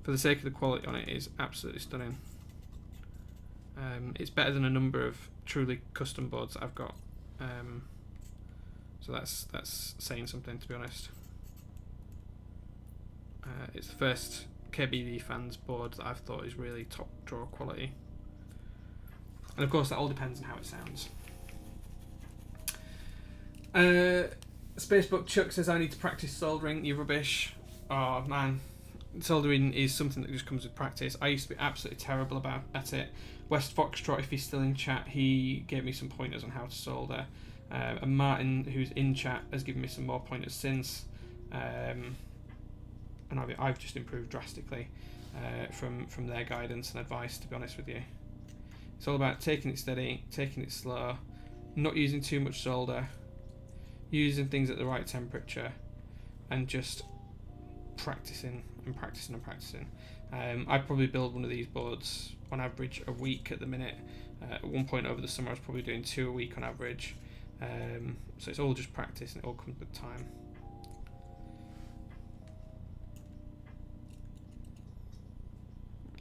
for the sake of the quality on it is absolutely stunning. It's better than a number of truly custom boards that I've got. So that's saying something, to be honest. It's the first KBD fans board that I've thought is really top drawer quality. And of course that all depends on how it sounds. Spacebook Chuck says, I need to practice soldering. You rubbish. Oh man, soldering is something that just comes with practice. I used to be absolutely terrible at it. West Foxtrot, if he's still in chat, he gave me some pointers on how to solder. And Martin, who's in chat, has given me some more pointers since. And I've just improved drastically from their guidance and advice, to be honest with you. It's all about taking it steady, taking it slow, not using too much solder, using things at the right temperature, and just practicing and practicing and practicing. I probably build one of these boards on average a week at the minute. At one point over the summer I was probably doing 2 a week on average. So it's all just practice and it all comes with time.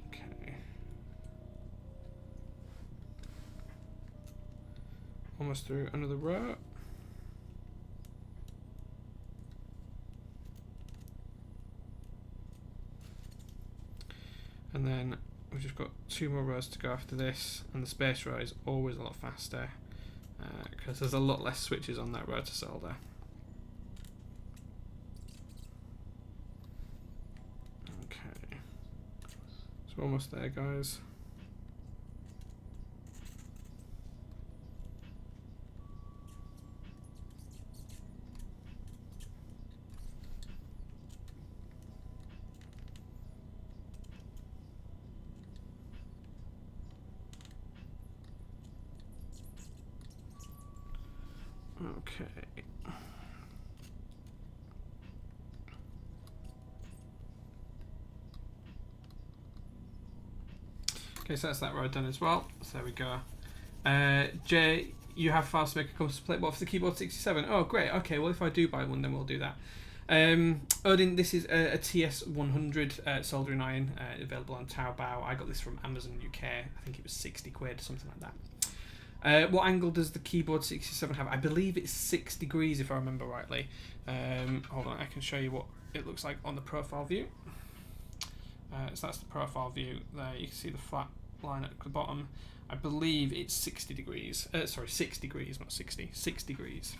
Okay. Almost through another row. And then we've just got 2 more rows to go after this, and the space row is always a lot faster because there's a lot less switches on that row to solder. Okay, so we're almost there, guys. Okay. Okay, so that's that row done as well. So there we go. Jay, you have fast to make a custom plate. What for the keyboard 67? Oh, great. Okay, well if I do buy one, then we'll do that. Odin, this is a TS100 soldering iron available on Taobao. I got this from Amazon UK. I think it was 60 quid, something like that. What angle does the keyboard 67 have? I believe it's 6 degrees if I remember rightly. Hold on, I can show you what it looks like on the profile view. So that's the profile view there. You can see the flat line at the bottom. I believe it's 60 degrees. Sorry, 6 degrees, not 60. 6 degrees.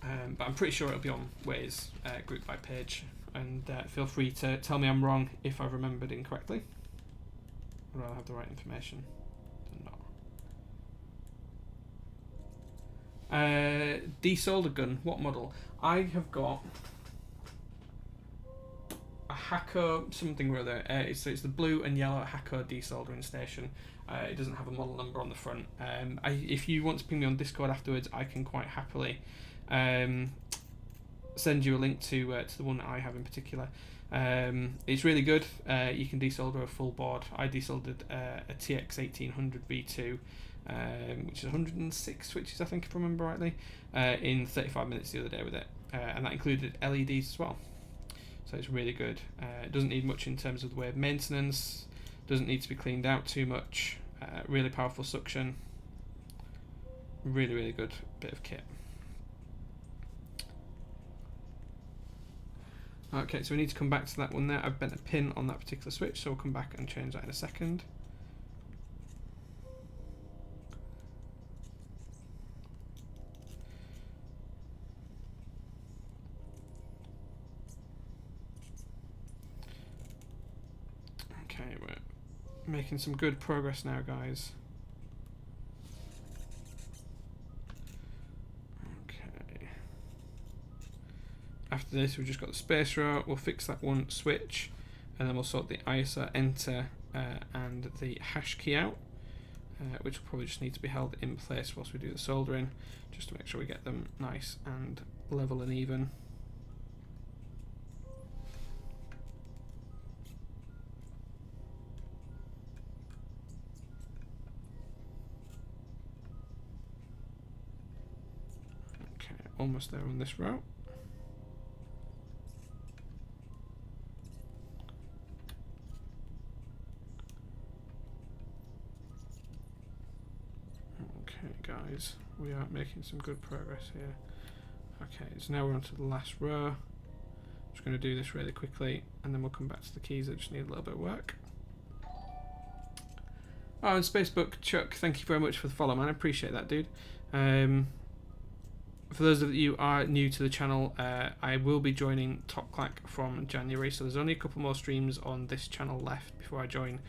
But I'm pretty sure it'll be on Waze group by page. And feel free to tell me I'm wrong if I've remembered incorrectly. Or I'll have the right information than not. Desolder gun, what model? I have got a Hakko something or other. It's the blue and yellow Hakko desoldering station. It doesn't have a model number on the front. If you want to ping me on Discord afterwards, I can quite happily send you a link to the one that I have in particular. It's really good. You can desolder a full board. I desoldered a TX1800 V2, which is 106 switches, I think, if I remember rightly, in 35 minutes the other day with it, and that included LEDs as well. So it's really good. It doesn't need much in terms of the way of maintenance. Doesn't need to be cleaned out too much. Really powerful suction. Really, really good bit of kit. Okay, so we need to come back to that one there. I've bent a pin on that particular switch, so we'll come back and change that in a second. Okay, we're making some good progress now, guys. After this, we've just got the space row. We'll fix that one switch, and then we'll sort the ISO, enter, and the hash key out, which will probably just need to be held in place whilst we do the soldering, just to make sure we get them nice and level and even. Okay, almost there on this row. Okay, guys, we are making some good progress here. Okay, so now we're on to the last row. Just going to do this really quickly, and then we'll come back to the keys that just need a little bit of work. Oh, and Spacebook Chuck, thank you very much for the follow, man. I appreciate that, dude. For those of you who are new to the channel, I will be joining Top Clack from January, so there's only a couple more streams on this channel left before I join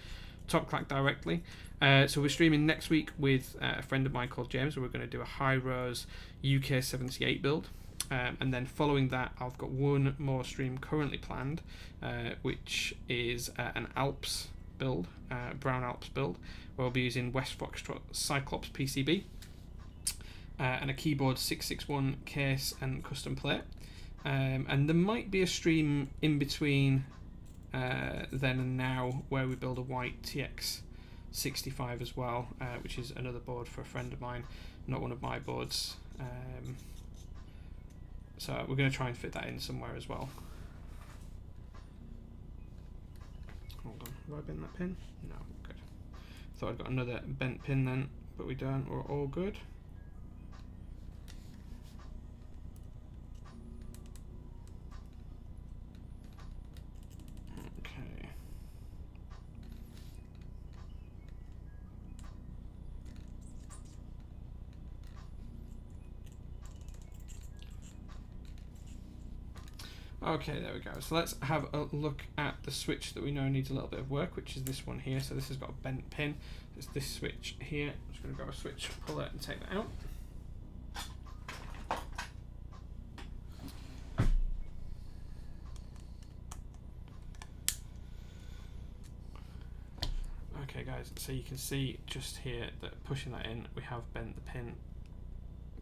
Top Clack directly. So we're streaming next week with a friend of mine called James, where we're going to do a high-res UK78 build. And then following that, I've got one more stream currently planned, which is an Alps build, Brown Alps build, where we'll be using West Foxtrot Cyclops PCB. And a keyboard 661 case and custom plate, and there might be a stream in between then and now where we build a white TX65 as well, which is another board for a friend of mine, not one of my boards. So we're going to try and fit that in somewhere as well. Hold on, have I bent that pin? No, good. Thought I'd got another bent pin then, but we don't. We're all good. Okay, there we go. So let's have a look at the switch that we know needs a little bit of work, which is this one here. So this has got a bent pin. It's this switch here. I'm just going to grab a switch, pull it and take that out. Okay guys, so you can see just here that pushing that in, we have bent the pin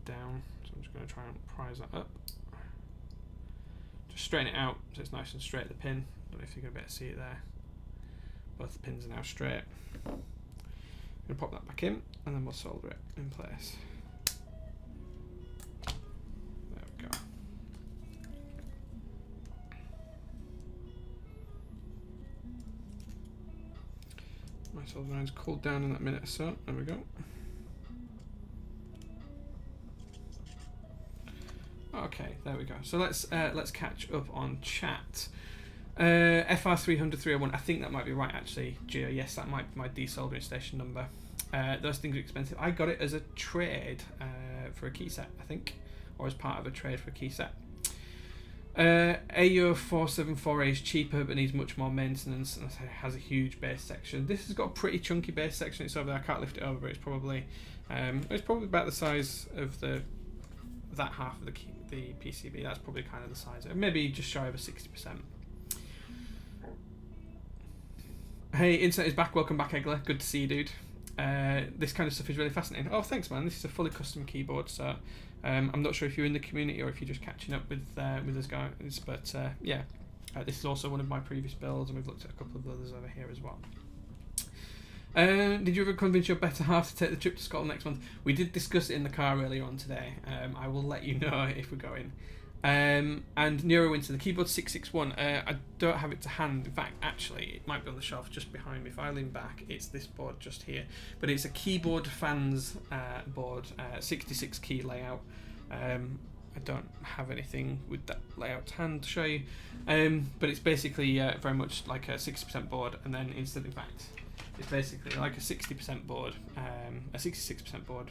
down. So I'm just going to try and prise that up. Straighten it out so it's nice and straight at the pin. Don't know if you're going to be able to see it there. Both the pins are now straight. I'm going to pop that back in and then we'll solder it in place. There we go. My solder iron's cooled down in that minute or so. There we go. Okay, there we go. So let's catch up on chat. FR300 301. I think that might be right actually, Gio. Yes, that might be my desoldering station number. Those things are expensive. I got it as a trade for a key set, I think, or as part of a trade for a key set. AU474A is cheaper but needs much more maintenance and has a huge bass section. This has got a pretty chunky bass section. It's over there. I can't lift it over, but it's probably about the size of that half of the PCB. That's probably kind of the size of it. Maybe just shy of a 60%. Hey, Internet is back. Welcome back, Egler. Good to see you, dude. This kind of stuff is really fascinating. Oh, thanks, man. This is a fully custom keyboard, so I'm not sure if you're in the community or if you're just catching up with us guys, but yeah, this is also one of my previous builds, and we've looked at a couple of others over here as well. Did you ever convince your better half to take the trip to Scotland next month? We did discuss it in the car earlier on today. I will let you know if we're going. And Neurowinter, the keyboard 661, I don't have it to hand. In fact, actually, it might be on the shelf just behind me. If I lean back, it's this board just here. But it's a keyboard fans board, 66 key layout. I don't have anything with that layout to hand to show you. But it's basically very much like a 60% board, and then instead, in fact, it's basically like a 60% board, a 66% board,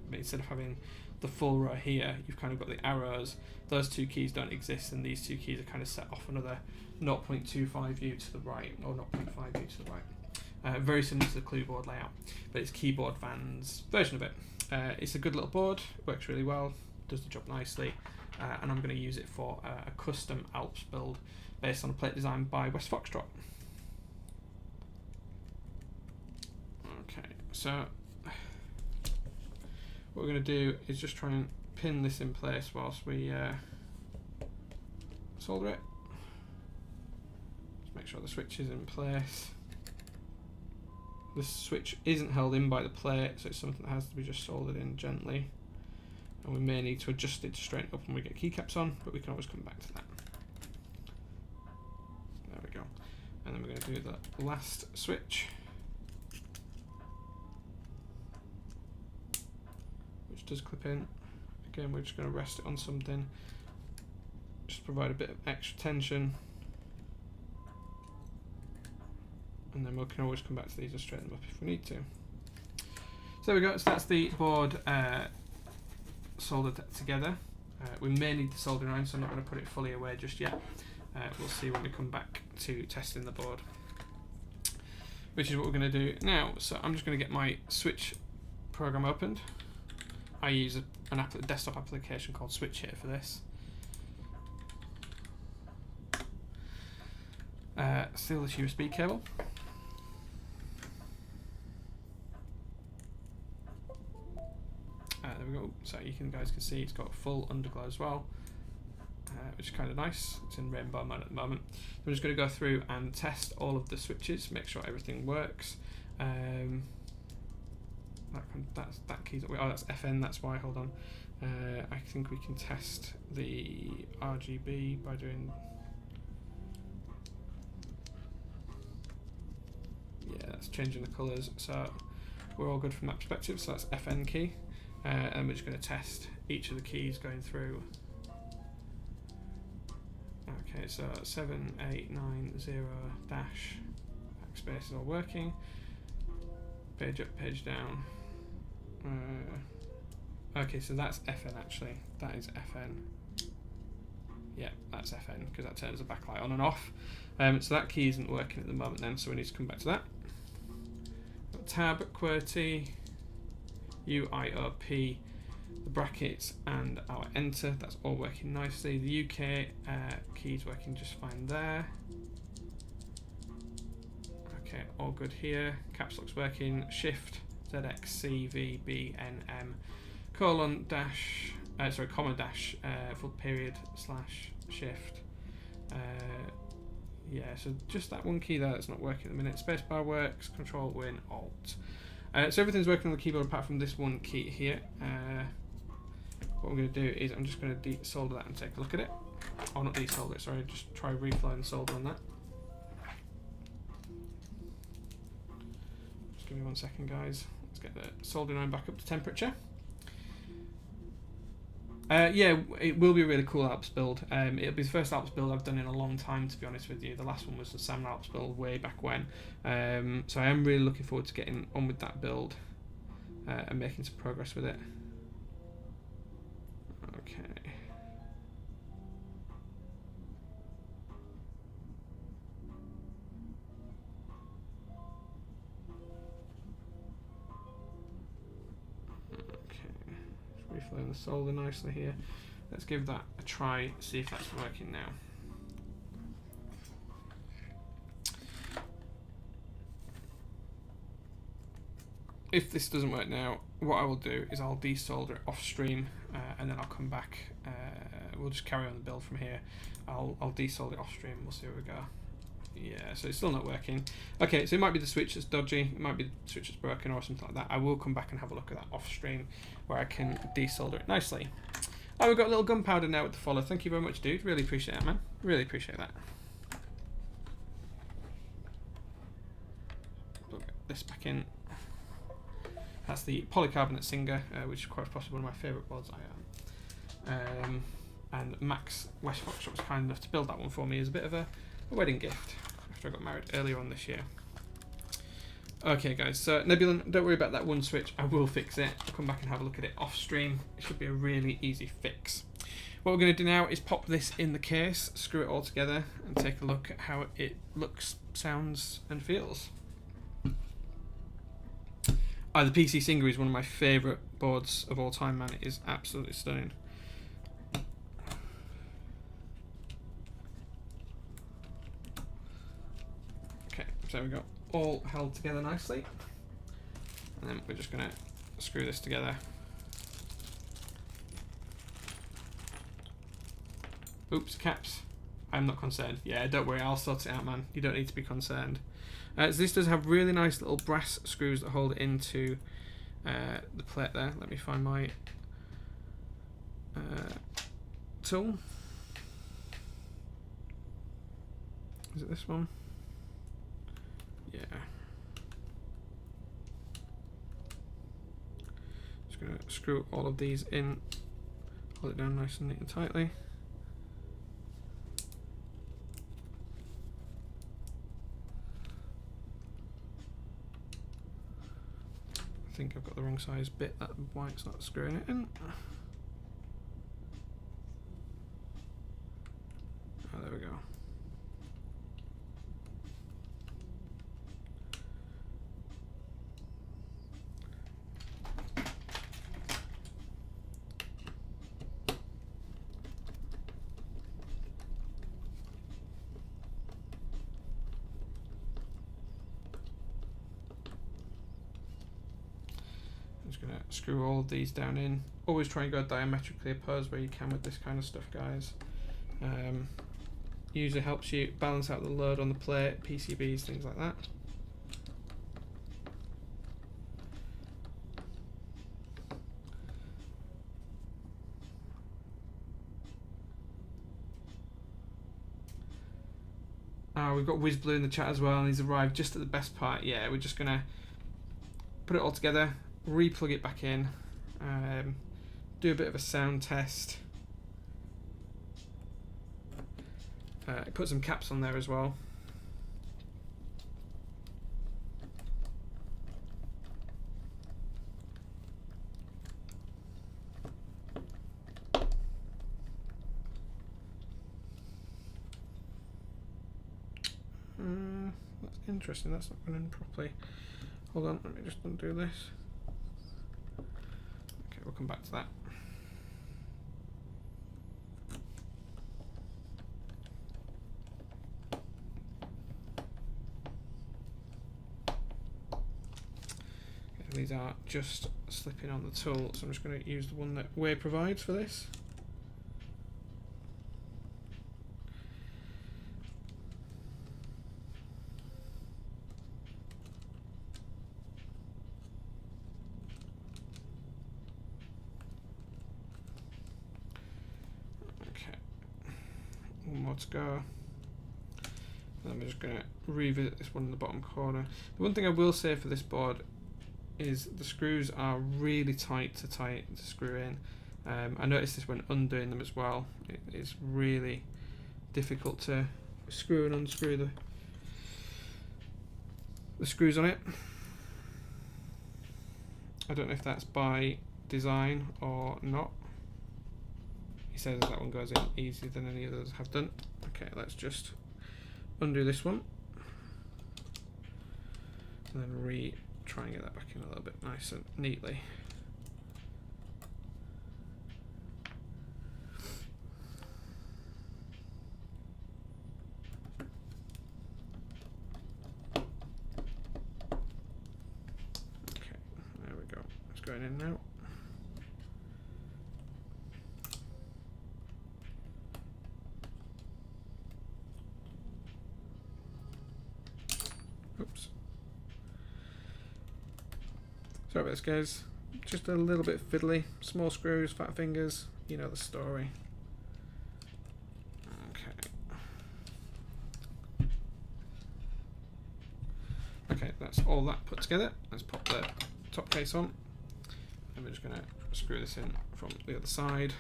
but instead of having the full row here, you've kind of got the arrows. Those two keys don't exist, and these two keys are kind of set off another 0.25U to the right, or 0.5U to the right. Very similar to the clue board layout, but it's keyboard fans version of it. It's a good little board, works really well, does the job nicely, and I'm going to use it for a custom Alps build based on a plate design by West Foxtrot. Okay, so what we're going to do is just try and pin this in place whilst we solder it. Just make sure the switch is in place. This switch isn't held in by the plate, so it's something that has to be just soldered in gently. And we may need to adjust it to straighten up when we get keycaps on, but we can always come back to that. There we go. And then we're going to do the last switch. does clip in. Again, we're just going to rest it on something. Just provide a bit of extra tension. And then we can always come back to these and straighten them up if we need to. So there we go. So that's the board soldered together. We may need the soldering iron, so I'm not going to put it fully away just yet. We'll see when we come back to testing the board, which is what we're going to do now. So I'm just going to get my Switch program opened. I use a desktop application called Switch here for this. Steal this USB cable. There we go. So you guys can see it's got full underglow as well, which is kind of nice. It's in rainbow mode at the moment. So I'm just going to go through and test all of the switches, make sure everything works. That key's that's FN. That's why. Hold on. I think we can test the RGB by doing. Yeah, that's changing the colours. So we're all good from that perspective. So that's FN key. And we're just going to test each of the keys going through. Okay, so 7890 dash backspace is all working. Page up, page down. Okay, so that's FN actually. That is FN. Yeah, that's FN because that turns the backlight on and off. So that key isn't working at the moment then, so we need to come back to that. Got tab, QWERTY, UIOP, the brackets, and our enter. That's all working nicely. The UK key's working just fine there. Okay, all good here. Caps lock's working. Shift, ZXCVBNM, colon dash, comma dash, full period slash shift. Yeah, so just that one key there that's not working at the minute. Spacebar works. Control Win Alt. So everything's working on the keyboard apart from this one key here. What I'm going to do is I'm just going to desolder that and take a look at it. Oh, not desolder it, sorry, just try reflowing solder on that. Just give me 1 second, guys. Let's get the soldering iron back up to temperature. Yeah, it will be a really cool Alps build. It'll be the first Alps build I've done in a long time, to be honest with you. The last one was the Salmon Alps build way back when. So I am really looking forward to getting on with that build and making some progress with it. Okay. Reflowing the solder nicely here. Let's give that a try, see if that's working now. If this doesn't work now, what I will do is I'll desolder it off stream and then I'll come back. We'll just carry on the build from here. I'll desolder it off stream and we'll see where we go. Yeah, so it's still not working. Okay, so it might be the switch that's dodgy, it might be the switch that's broken or something like that. I will come back and have a look at that off stream where I can desolder it nicely. Oh, we've got a little gunpowder now with the follow. Thank you very much, dude. Really appreciate that, man. Really appreciate that. We'll get this back in. That's the polycarbonate Singer, which is quite possibly one of my favourite boards I own. And Max West Foxtrot was kind enough to build that one for me as a bit of a wedding gift after I got married earlier on this year. Okay guys, so Nebulant, don't worry about that one switch, I will fix it. I'll come back and have a look at it off stream. It should be a really easy fix. What we're going to do now is pop this in the case, screw it all together and take a look at how it looks, sounds and feels. The PC Singer is one of my favourite boards of all time, man. It is absolutely stunning. Okay, so there we go. All held together nicely. And then we're just going to screw this together. Oops, caps. I'm not concerned. Yeah, don't worry, I'll sort it out, man. You don't need to be concerned. So this does have really nice little brass screws that hold it into the plate there. Let me find my tool. Is it this one? Yeah. Just going to screw all of these in, hold it down nice and neat and tightly. I think I've got the wrong size bit, that's why it's not screwing it in. Oh, there we go. Screw all of these down in. Always try and go diametrically opposed where you can with this kind of stuff, guys. Usually helps you balance out the load on the plate, PCBs, things like that. We've got WizBlue in the chat as well, and he's arrived just at the best part. Yeah, we're just gonna put it all together, re-plug it back in, do a bit of a sound test, put some caps on there as well. That's interesting, that's not going in properly. Hold on, let me just undo this. Okay, we'll come back to that. Okay, these are just slipping on the tool, so I'm just going to use the one that Way provides for this. To go. And I'm just going to revisit this one in the bottom corner. The one thing I will say for this board is the screws are really tight to screw in. I noticed this when undoing them as well. It is really difficult to screw and unscrew the screws on it. I don't know if that's by design or not. He says that one goes in easier than any others have done. Okay, let's just undo this one and then try and get that back in a little bit nice and neatly. Okay, there we go. It's going in now. Oops. Sorry about this, guys. Just a little bit fiddly. Small screws, fat fingers. You know the story. Okay. Okay, that's all that put together. Let's pop the top case on. And we're just going to screw this in from the other side.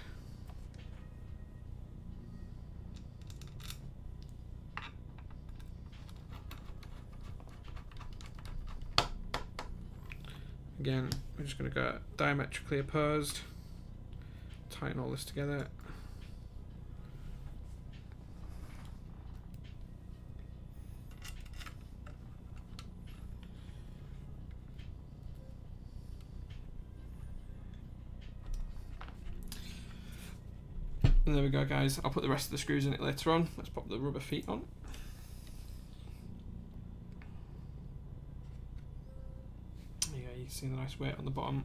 Again, we're just going to go diametrically opposed, tighten all this together. And there we go, guys. I'll put the rest of the screws in it later on. Let's pop the rubber feet on. See the nice weight on the bottom.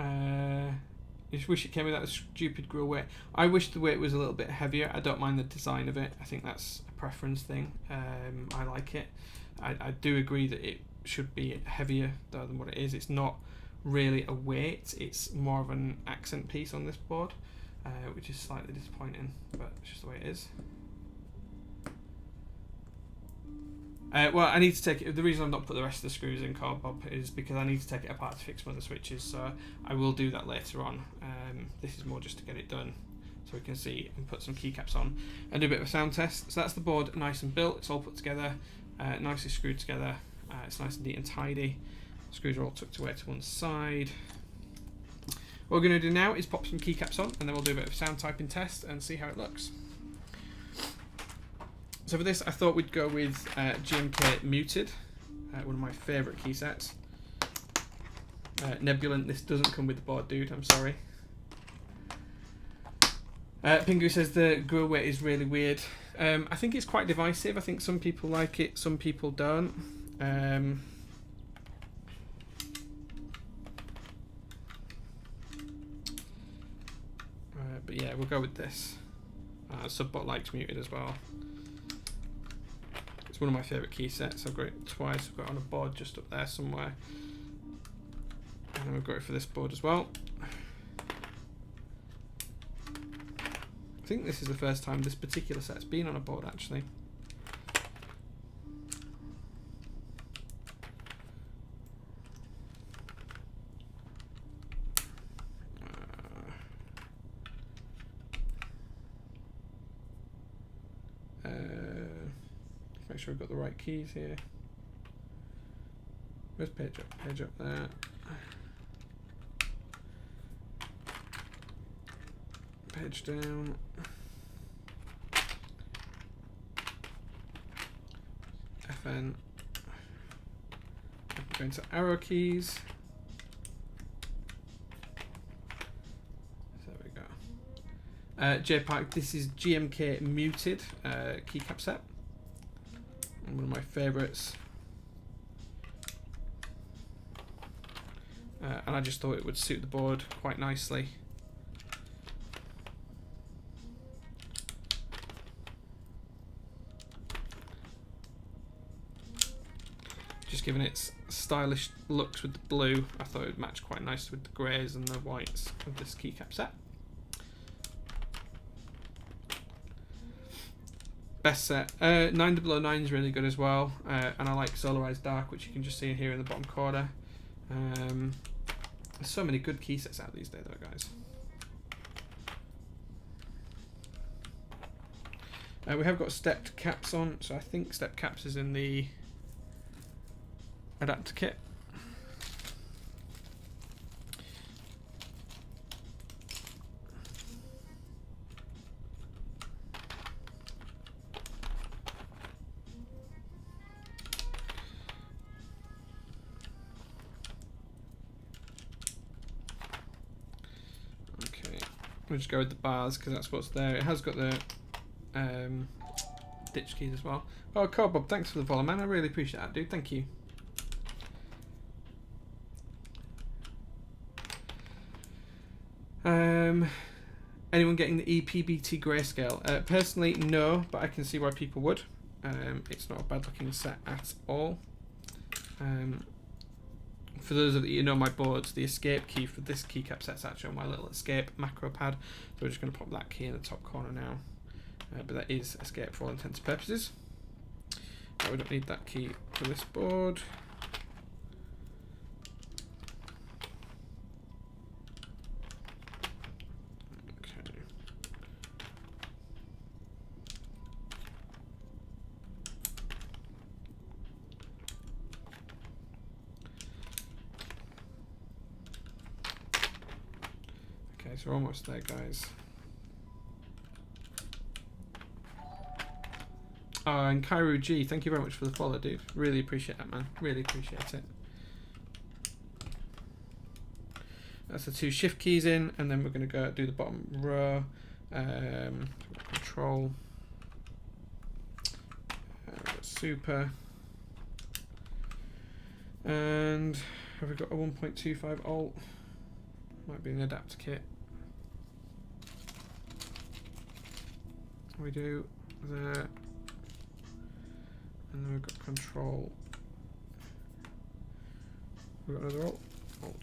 I just wish it came with that stupid grill weight. I wish the weight was a little bit heavier. I don't mind the design of it. I think that's a preference thing. I like it. I do agree that it should be heavier though than what it is. It's not really a weight. It's more of an accent piece on this board, which is slightly disappointing, but it's just the way it is. Well, I need to take it. The reason I've not put the rest of the screws in, Bob, is because I need to take it apart to fix one of the switches. So I will do that later on. This is more just to get it done, so we can see and put some keycaps on and do a bit of a sound test. So that's the board, nice and built. It's all put together, nicely screwed together. It's nice and neat and tidy. Screws are all tucked away to one side. What we're going to do now is pop some keycaps on, and then we'll do a bit of sound typing test and see how it looks. So for this, I thought we'd go with GMK Muted, one of my favourite key sets. Nebulant, this doesn't come with the board, dude, I'm sorry. Pingu says the grill weight is really weird. I think it's quite divisive. I think some people like it, some people don't. But yeah, we'll go with this. Subbot likes Muted as well. It's one of my favourite key sets. I've got it twice. I've got it on a board just up there somewhere. And then we've got it for this board as well. I think this is the first time this particular set's been on a board, actually. Make sure we've got the right keys here. Where's page up? Page up there. Page down. FN. Go into arrow keys. There we go. JPark, this is GMK Muted keycap set. One of my favourites. And I just thought it would suit the board quite nicely. Just given its stylish looks with the blue, I thought it would match quite nicely with the greys and the whites of this keycap set. Best set. 9009 is really good as well, and I like Solarized Dark, which you can just see here in the bottom corner. There's so many good key sets out these days, though, guys. We have got stepped caps on, so I think stepped caps is in the adapter kit. We'll just go with the bars because that's what's there. It has got the ditch keys as well. Oh, Carl Bob, thanks for the follow, man. I really appreciate that, dude. Thank you. Anyone getting the EPBT grayscale? Personally, no, but I can see why people would. It's not a bad looking set at all. For those of you who know my boards, the escape key for this keycap set's actually on my little escape macro pad. So we're just going to pop that key in the top corner now. But that is escape for all intents and purposes. We don't need that key for this board. So we're almost there, guys. And Kairu G, thank you very much for the follow, dude. Really appreciate that, man. Really appreciate it. That's the 2 shift keys in, and then we're going to go do the bottom row. Control. Super. And have we got a 1.25 alt? Might be an adapter kit. We do there, and then we've got control. We've got another alt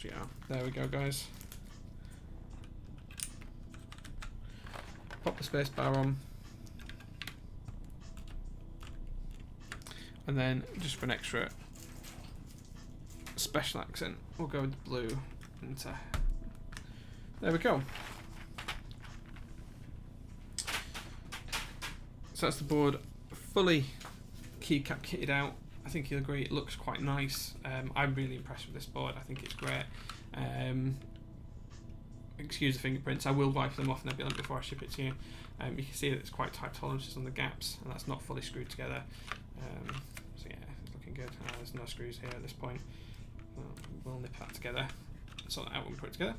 GR. There we go, guys. Pop the space bar on. And then just for an extra special accent, we'll go with the blue. And there we go. So that's the board fully keycap kitted out. I think you'll agree it looks quite nice. I'm really impressed with this board. I think it's great. Excuse the fingerprints. I will wipe them off Nebulant before I ship it to you. You can see that it's quite tight tolerances on the gaps, and that's not fully screwed together. So yeah, it's looking good. There's no screws here at this point. We'll nip that together, sort that out when we put it together.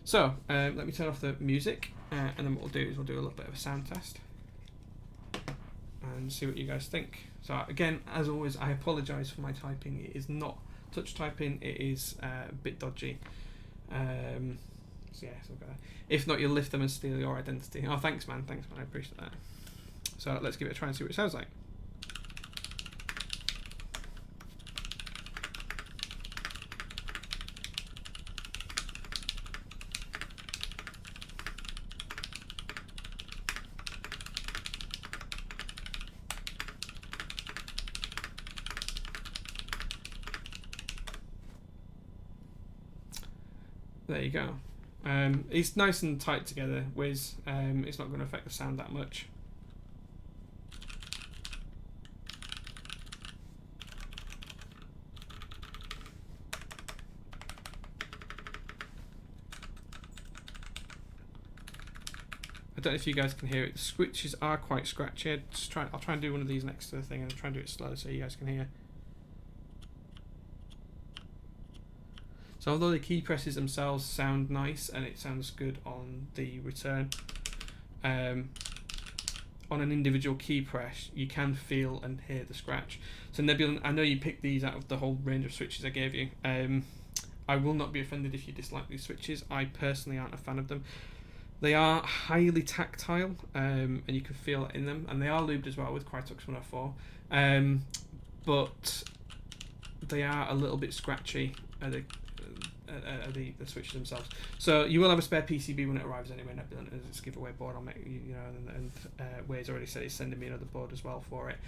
So let me turn off the music, and then what we'll do is we'll do a little bit of a sound test and see what you guys think. So again, as always, I apologise for my typing. It is not touch typing. It is a bit dodgy. So yeah, if not, you'll lift them and steal your identity. Oh, thanks man, I appreciate that. So let's give it a try and see what it sounds like. There you go. It's nice and tight together, Wiz. It's not going to affect the sound that much. I don't know if you guys can hear it. The switches are quite scratchy. I'll try and do one of these next to the thing and try and do it slow so you guys can hear. So although the key presses themselves sound nice and it sounds good on the return, on an individual key press you can feel and hear the scratch. So Nebulant, I know you picked these out of the whole range of switches I gave you. I will not be offended if you dislike these switches. I personally aren't a fan of them. They are highly tactile, and you can feel it in them, and they are lubed as well with Krytox 104, but they are a little bit scratchy at the switches themselves. So you will have a spare PCB when it arrives anyway, Nebulant, as it's a giveaway board. I'll make you know, and Wade's already said he's sending me another board as well for it.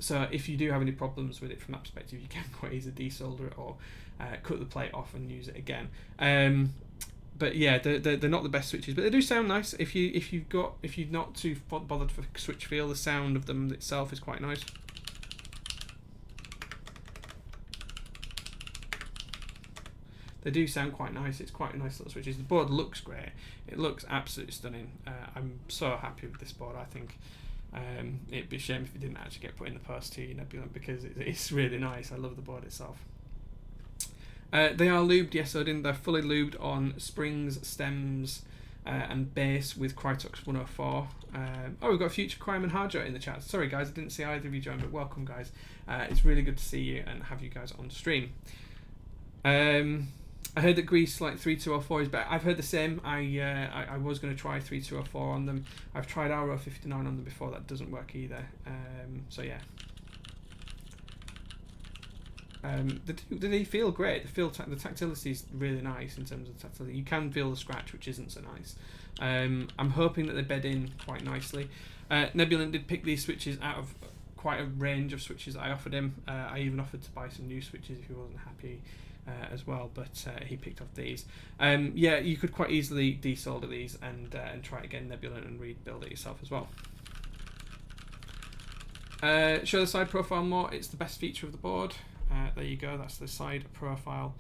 So if you do have any problems with it from that perspective, you can quite easily desolder it or cut the plate off and use it again. But yeah, they're not the best switches, but they do sound nice. If you're not too bothered for switch feel, the sound of them itself is quite nice. They do sound quite nice. It's quite a nice little switches. The board looks great. It looks absolutely stunning. I'm so happy with this board. I think it'd be a shame if it didn't actually get put in the post to you, Nebulant, because it's really nice. I love the board itself. They are lubed, yes, Odin. They're fully lubed on springs, stems, and base with Krytox 104. Oh, we've got Future Crime and Harjo in the chat. Sorry guys, I didn't see either of you join, but welcome guys. It's really good to see you and have you guys on stream. I heard that Grease like 3204 is better. I've heard the same. I was going to try 3204 on them. I've tried RO59 on them before. That doesn't work either. So yeah. They feel great. The tactility is really nice in terms of tactility. You can feel the scratch, which isn't so nice. I'm hoping that they bed in quite nicely. Nebulant did pick these switches out of quite a range of switches that I offered him. I even offered to buy some new switches if he wasn't happy as well, but he picked up these. Yeah, you could quite easily desolder these and try it again, Nebulant, and rebuild it yourself as well. Show the side profile more. It's the best feature of the board. There you go, that's the side profile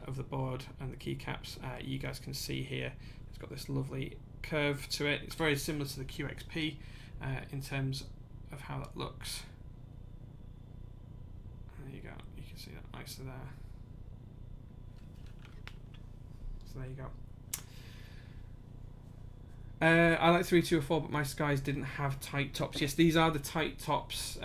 of the board and the keycaps. You guys can see here it's got this lovely curve to it. It's very similar to the QXP in terms of how that looks. There you go, you can see that nicely there. So there you go. I like 3204, but my Skies didn't have tight tops. Yes, these are the tight tops.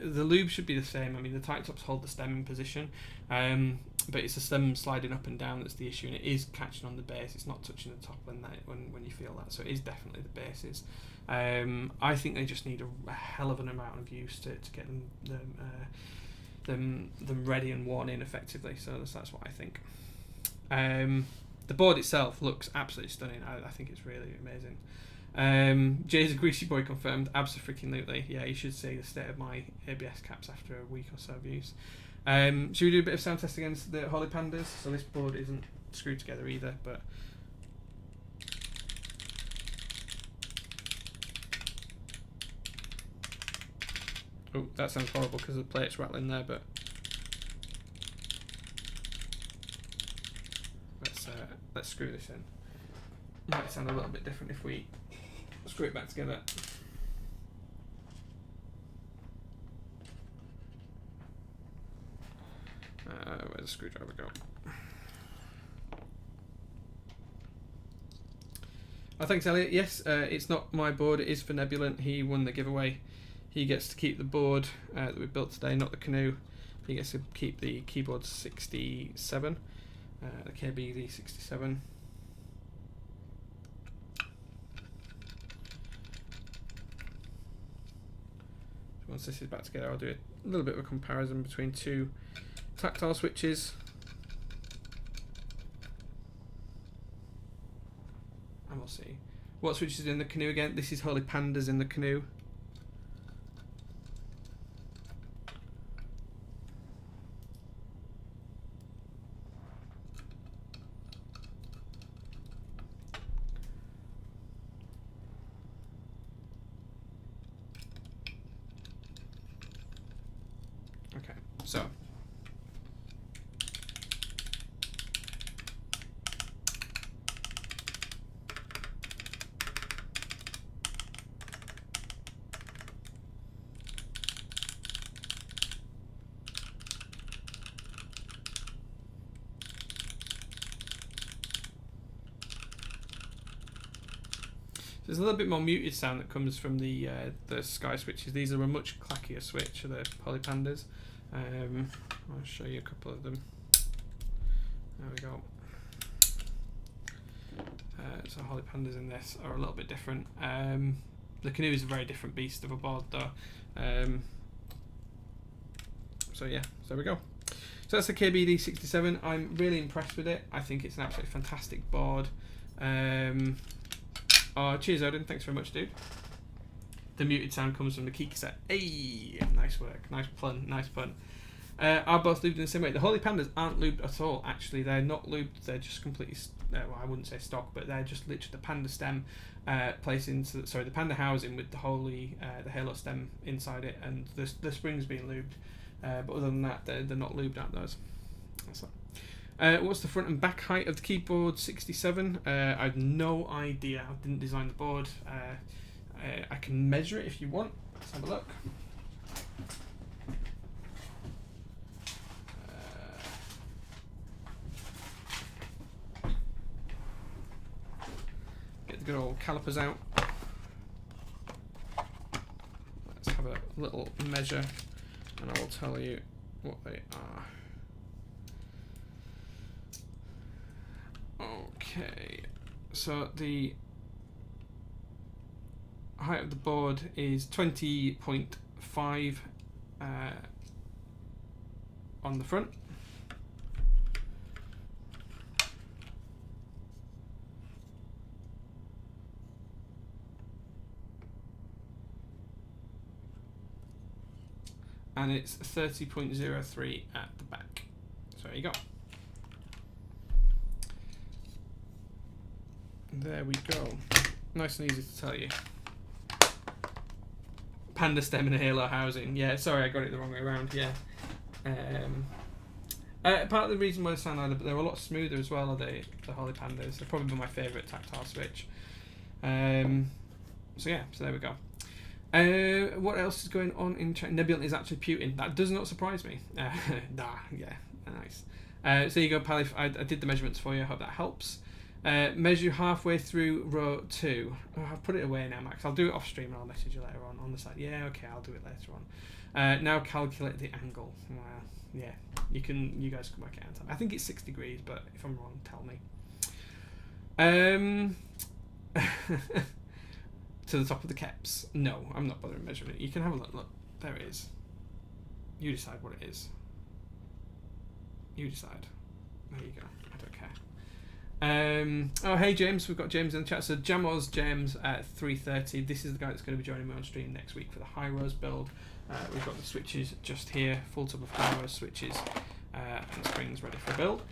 The lube should be the same. I mean, the tight tops hold the stem in position, but it's the stem sliding up and down that's the issue, and it is catching on the base. It's not touching the top when you feel that, so it is definitely the bases. I think they just need a hell of an amount of use to get them ready and worn in effectively, so that's what I think. The board itself looks absolutely stunning. I think it's really amazing. Jay's a greasy boy confirmed. Abso-freaking-lutely. Yeah, you should see the state of my ABS caps after a week or so of use. Should we do a bit of sound test against the Holy Pandas? So this board isn't screwed together either, but... Oh, that sounds horrible because the plate's rattling there, but... Let's screw this in. Might sound a little bit different if we screw it back together. Where's the screwdriver go? Oh, thanks, Elliot. Yes, it's not my board. It is for Nebulant. He won the giveaway. He gets to keep the board that we built today, not the canoe. He gets to keep the keyboard 67, the KBD67. Once this is back together, I'll do a little bit of a comparison between two tactile switches. And we'll see. What switch is in the canoe again? This is Holy Pandas in the canoe. Okay, so there's a little bit more muted sound that comes from the sky switches. These are a much clackier switch, the Holy Pandas. I'll show you a couple of them. There we go. So Holy Pandas in this are a little bit different. The canoe is a very different beast of a board though. So yeah, so there we go. So that's the KBD67. I'm really impressed with it. I think it's an absolutely fantastic board. Oh, cheers Odin, thanks very much dude. The muted sound comes from the key cassette. Hey, nice work, nice pun, nice pun. Are both lubed in the same way. The Holy Pandas aren't lubed at all, actually. They're not lubed, they're just completely, well, I wouldn't say stock, but they're just literally the panda stem placed into, sorry, the panda housing with the Holy, the Halo stem inside it, and the springs being lubed. But other than that, they're not lubed out those. That's that. What's the front and back height of the keyboard 67? I have no idea. I didn't design the board. I can measure it if you want. Let's have a look. Get the good old calipers out. Let's have a little measure and I will tell you what they are. Okay, so the height of the board is 20.5 on the front. And it's 30.03 at the back. So there you go. There we go. Nice and easy to tell you. Panda stem and Halo housing. Yeah, sorry, I got it the wrong way around. Yeah. Part of the reason why they sound like they're a lot smoother as well are the Holy Pandas. They're probably my favourite tactile switch. So yeah, so there we go. What else is going on in chat? Nebulant is actually Putin. That does not surprise me. Yeah, nice. So you go, Pal. I did the measurements for you. I hope that helps. Measure halfway through row 2. Oh, I've put it away now, Max. I'll do it off stream and I'll message you later on the side. Yeah, okay, I'll do it later on. Now calculate the angle. Well, yeah, you guys can work it out. I think it's 6 degrees, but if I'm wrong, tell me. To the top of the caps. No, I'm not bothering measuring it. You can have a look. Look, there it is. You decide what it is. You decide. There you go. I don't care. Oh, hey James, we've got James in the chat. So Jamo's James at 3:30. This is the guy that's going to be joining me on stream next week for the high rose build. We've got the switches just here, full tub of high rose switches, and springs ready for build.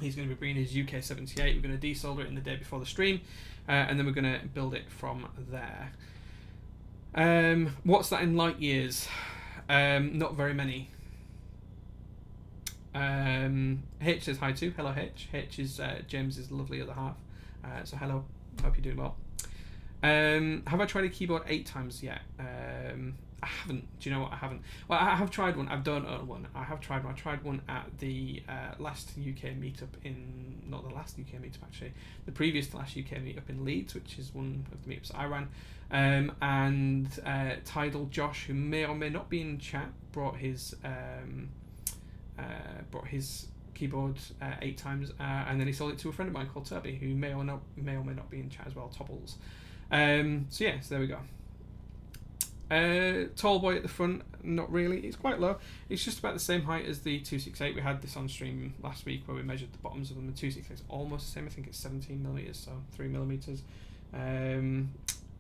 He's going to be bringing his UK78. We're going to desolder it in the day before the stream, and then we're going to build it from there. What's that in light years? Not very many. H says hi too. Hello H. H is James's lovely other half. So hello. Hope you're doing well. Have I tried a keyboard 8 times yet? I haven't. Do you know what? I haven't. Well, I have tried one. I don't own one. I have tried one. I tried one at the last UK meetup in... Not the last UK meetup, actually. The previous to last UK meetup in Leeds, which is one of the meetups I ran. And Tidal Josh, who may or may not be in chat, brought his keyboard 8 times, and then he sold it to a friend of mine called Turby, who may or may not be in chat as well, Tobbles. So yeah, so there we go. Tall boy at the front, not really. It's quite low. It's just about the same height as the 268. We had this on stream last week where we measured the bottoms of them. The 268 is almost the same. I think it's 17mm, so 3mm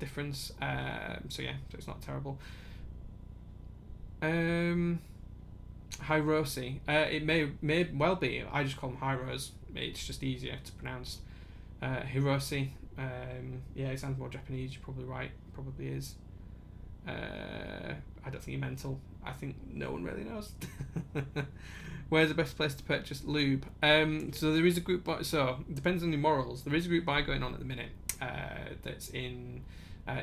difference. So yeah, so it's not terrible. Hiroshi. It may well be. I just call them Hyros. It's just easier to pronounce. Hiroshi. Yeah, it sounds more Japanese. You're probably right. Probably is. I don't think you're mental. I think no one really knows. Where's the best place to purchase lube? So there is a group buy. So it depends on your morals. There is a group buy going on at the minute. That's in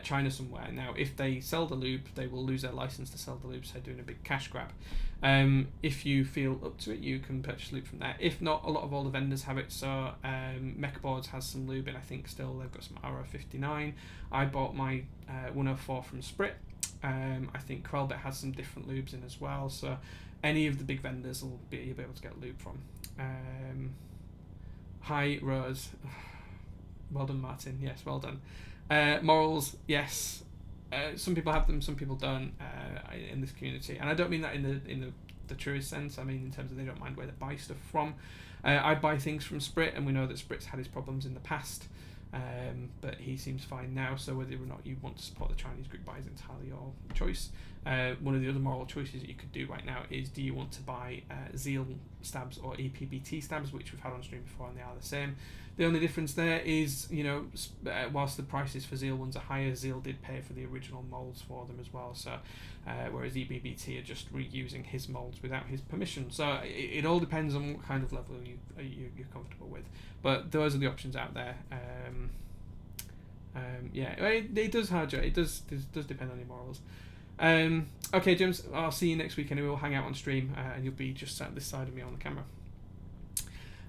China somewhere. Now, if they sell the lube, they will lose their license to sell the lube, so they're doing a big cash grab. If you feel up to it, you can purchase lube from there. If not, a lot of all the vendors have it. So Mechaboards has some lube, and I think still they've got some RO59. I bought my 104 from Sprit. I think Krellbit has some different lubes in as well. So any of the big vendors you'll be able to get lube from. Hi Rose. Well done, Martin. Yes, well done. Morals, yes. Some people have them, some people don't in this community, and I don't mean that in the truest sense. I mean in terms of they don't mind where they buy stuff from. I buy things from Sprit, and we know that Sprit's had his problems in the past, but he seems fine now. So whether or not you want to support the Chinese group buy is entirely your choice. One of the other moral choices that you could do right now is: do you want to buy Zeal stabs or EPBT stabs, which we've had on stream before, and they are the same. The only difference there is, you know, whilst the prices for Zeal ones are higher, Zeal did pay for the original molds for them as well. So, whereas EBBT are just reusing his molds without his permission. So it all depends on what kind of level you're comfortable with. But those are the options out there. Yeah, it does hard. It does depend on your morals. Okay, James, I'll see you next week anyway. We'll hang out on stream, and you'll be just sat this side of me on the camera.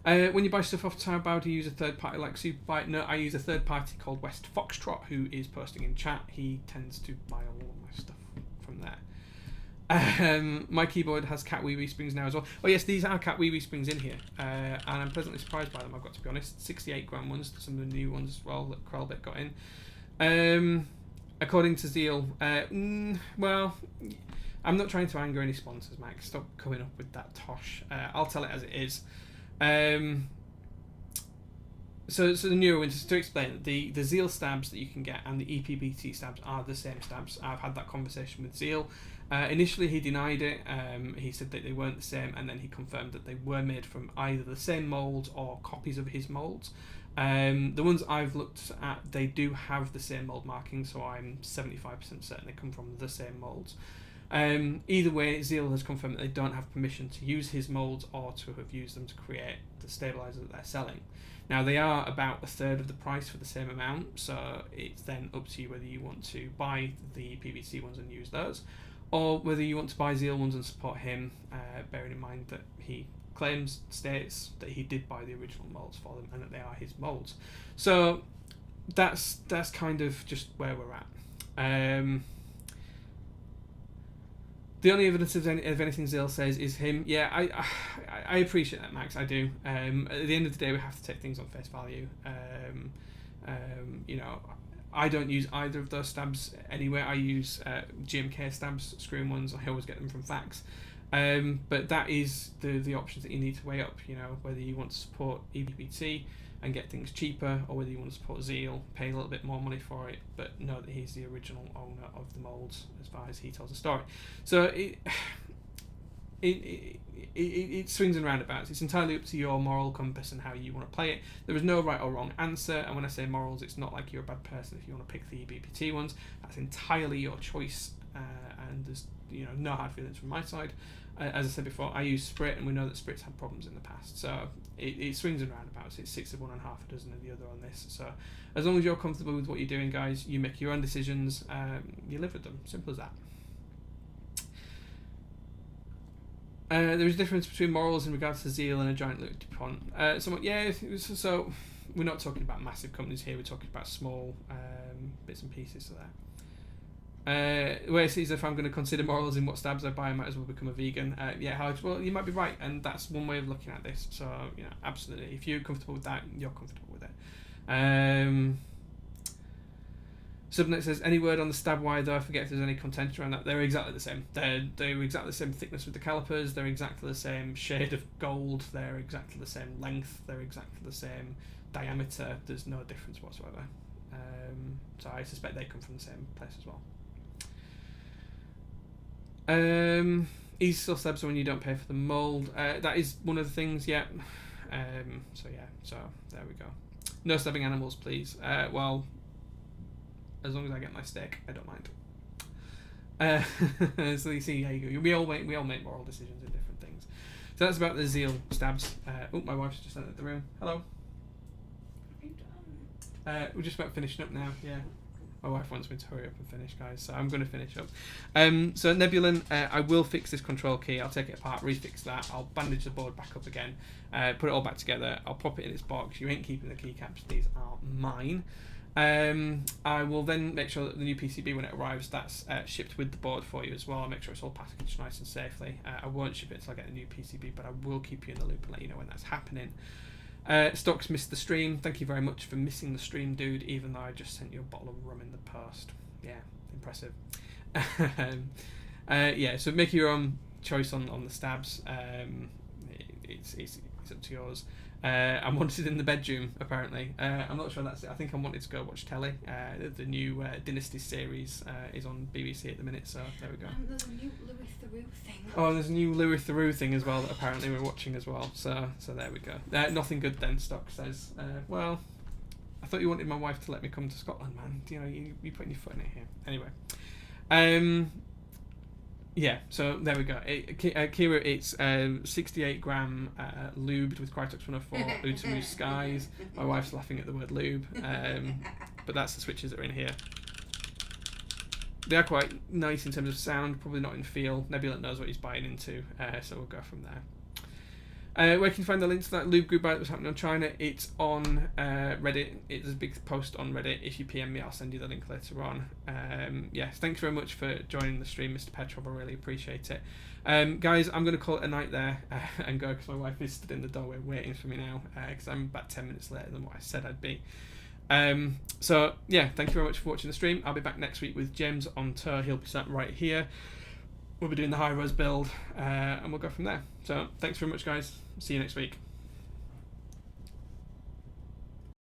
When you buy stuff off Taobao, do you use a third party like Superbike? No, I use a third party called West Foxtrot, who is posting in chat. He tends to buy all of my stuff from there. My keyboard has cat wee springs now as well. Oh yes, these are cat wee springs in here, and I'm pleasantly surprised by them, I've got to be honest. 68 gram ones, some of the new ones as well that Krellbit got in. According to Zeal, well, I'm not trying to anger any sponsors, Max. Stop coming up with that tosh. I'll tell it as it is. So the newer ones, to explain, the Zeal stabs that you can get and the EPBT stabs are the same stabs. I've had that conversation with Zeal. Initially he denied it. He said that they weren't the same, and then he confirmed that they were made from either the same molds or copies of his molds. The ones I've looked at, they do have the same mold marking, so I'm 75% certain they come from the same molds. Either way, Zeal has confirmed that they don't have permission to use his molds or to have used them to create the stabilizer that they're selling. Now, they are about a third of the price for the same amount, so it's then up to you whether you want to buy the PVC ones and use those, or whether you want to buy Zeal ones and support him, bearing in mind that he states that he did buy the original molds for them and that they are his molds. So that's kind of just where we're at. The only evidence of anything Zeal says is him. Yeah, I appreciate that, Max. I do. At the end of the day, we have to take things on face value. You know, I don't use either of those stabs anyway. I use GMK stabs, screw-in ones. I always get them from Fax. But that is the options that you need to weigh up. You know, whether you want to support EBBT and get things cheaper, or whether you want to support Zeal, pay a little bit more money for it, but know that he's the original owner of the molds as far as he tells the story. So it swings and roundabouts. It's entirely up to your moral compass and how you want to play it. There is no right or wrong answer, and when I say morals, it's not like you're a bad person if you want to pick the EBBT ones. That's entirely your choice, and there's no hard feelings from my side. As I said before, I use Sprit, and we know that Sprit's had problems in the past, so it swings and roundabouts. It's 6 of one and half a dozen of the other on this. So as long as you're comfortable with what you're doing, guys, you make your own decisions, you live with them. Simple as that. There is a difference between morals in regards to Zeal and a giant Luke DuPont. So we're not talking about massive companies here, we're talking about small bits and pieces of that. Where it says if I'm going to consider morals in what stabs I buy, I might as well become a vegan. Well, you might be right, and that's one way of looking at this. So, absolutely. If you're comfortable with that, you're comfortable with it. Subnet says, any word on the stab wire, though? I forget if there's any contention around that. They're exactly the same. They're exactly the same thickness with the calipers. They're exactly the same shade of gold. They're exactly the same length. They're exactly the same diameter. There's no difference whatsoever. So I suspect they come from the same place as well. Easy still stabs when you don't pay for the mold. That is one of the things, yeah. So there we go. No stabbing animals, please. Well, as long as I get my steak, I don't mind. So you see, how you go. We all make moral decisions in different things. So that's about the Zeal stabs. My wife's just entered the room. Hello. We're just about finishing up now. Yeah. My wife wants me to hurry up and finish, guys, so I'm going to finish up. So Nebulant, I will fix this control key. I'll take it apart, refix that. I'll bandage the board back up again, put it all back together. I'll pop it in its box. You ain't keeping the keycaps. These are mine. I will then make sure that the new PCB, when it arrives, that's shipped with the board for you as well. I'll make sure it's all packaged nice and safely. I won't ship it until I get a new PCB, but I will keep you in the loop and let you know when that's happening. Stocks missed the stream. Thank you very much for missing the stream, dude, even though I just sent you a bottle of rum in the post. Yeah, impressive. So make your own choice on the stabs. It's up to yours. I'm wanted in the bedroom, apparently. I'm not sure that's it. I think I'm wanted to go watch telly. The new Dynasty series is on BBC at the minute, so there we go. There's a new Louis Theroux thing. Oh, there's a new Louis Theroux thing as well that apparently we're watching as well. So there we go. Nothing good then, Stock says. Well, I thought you wanted my wife to let me come to Scotland, man. You're putting your foot in it here. Anyway. Yeah, so there we go. Kira, it's 68 gram lubed with Crytox 104 Utamu Skies. My wife's laughing at the word lube, but that's the switches that are in here. They are quite nice in terms of sound, probably not in feel. Nebulant knows what he's buying into, so we'll go from there. Where can you find the link to that lube group buy that was happening on China? It's on Reddit. It's a big post on Reddit. If you PM me, I'll send you the link later on. Yes, thanks very much for joining the stream, Mr. Petrov. I really appreciate it. Guys, I'm going to call it a night there and go because my wife is stood in the doorway waiting for me now because I'm about 10 minutes later than what I said I'd be. So, yeah, thank you very much for watching the stream. I'll be back next week with James on tour. He'll be sat right here. We'll be doing the high res build and we'll go from there. So, thanks very much, guys. See you next week.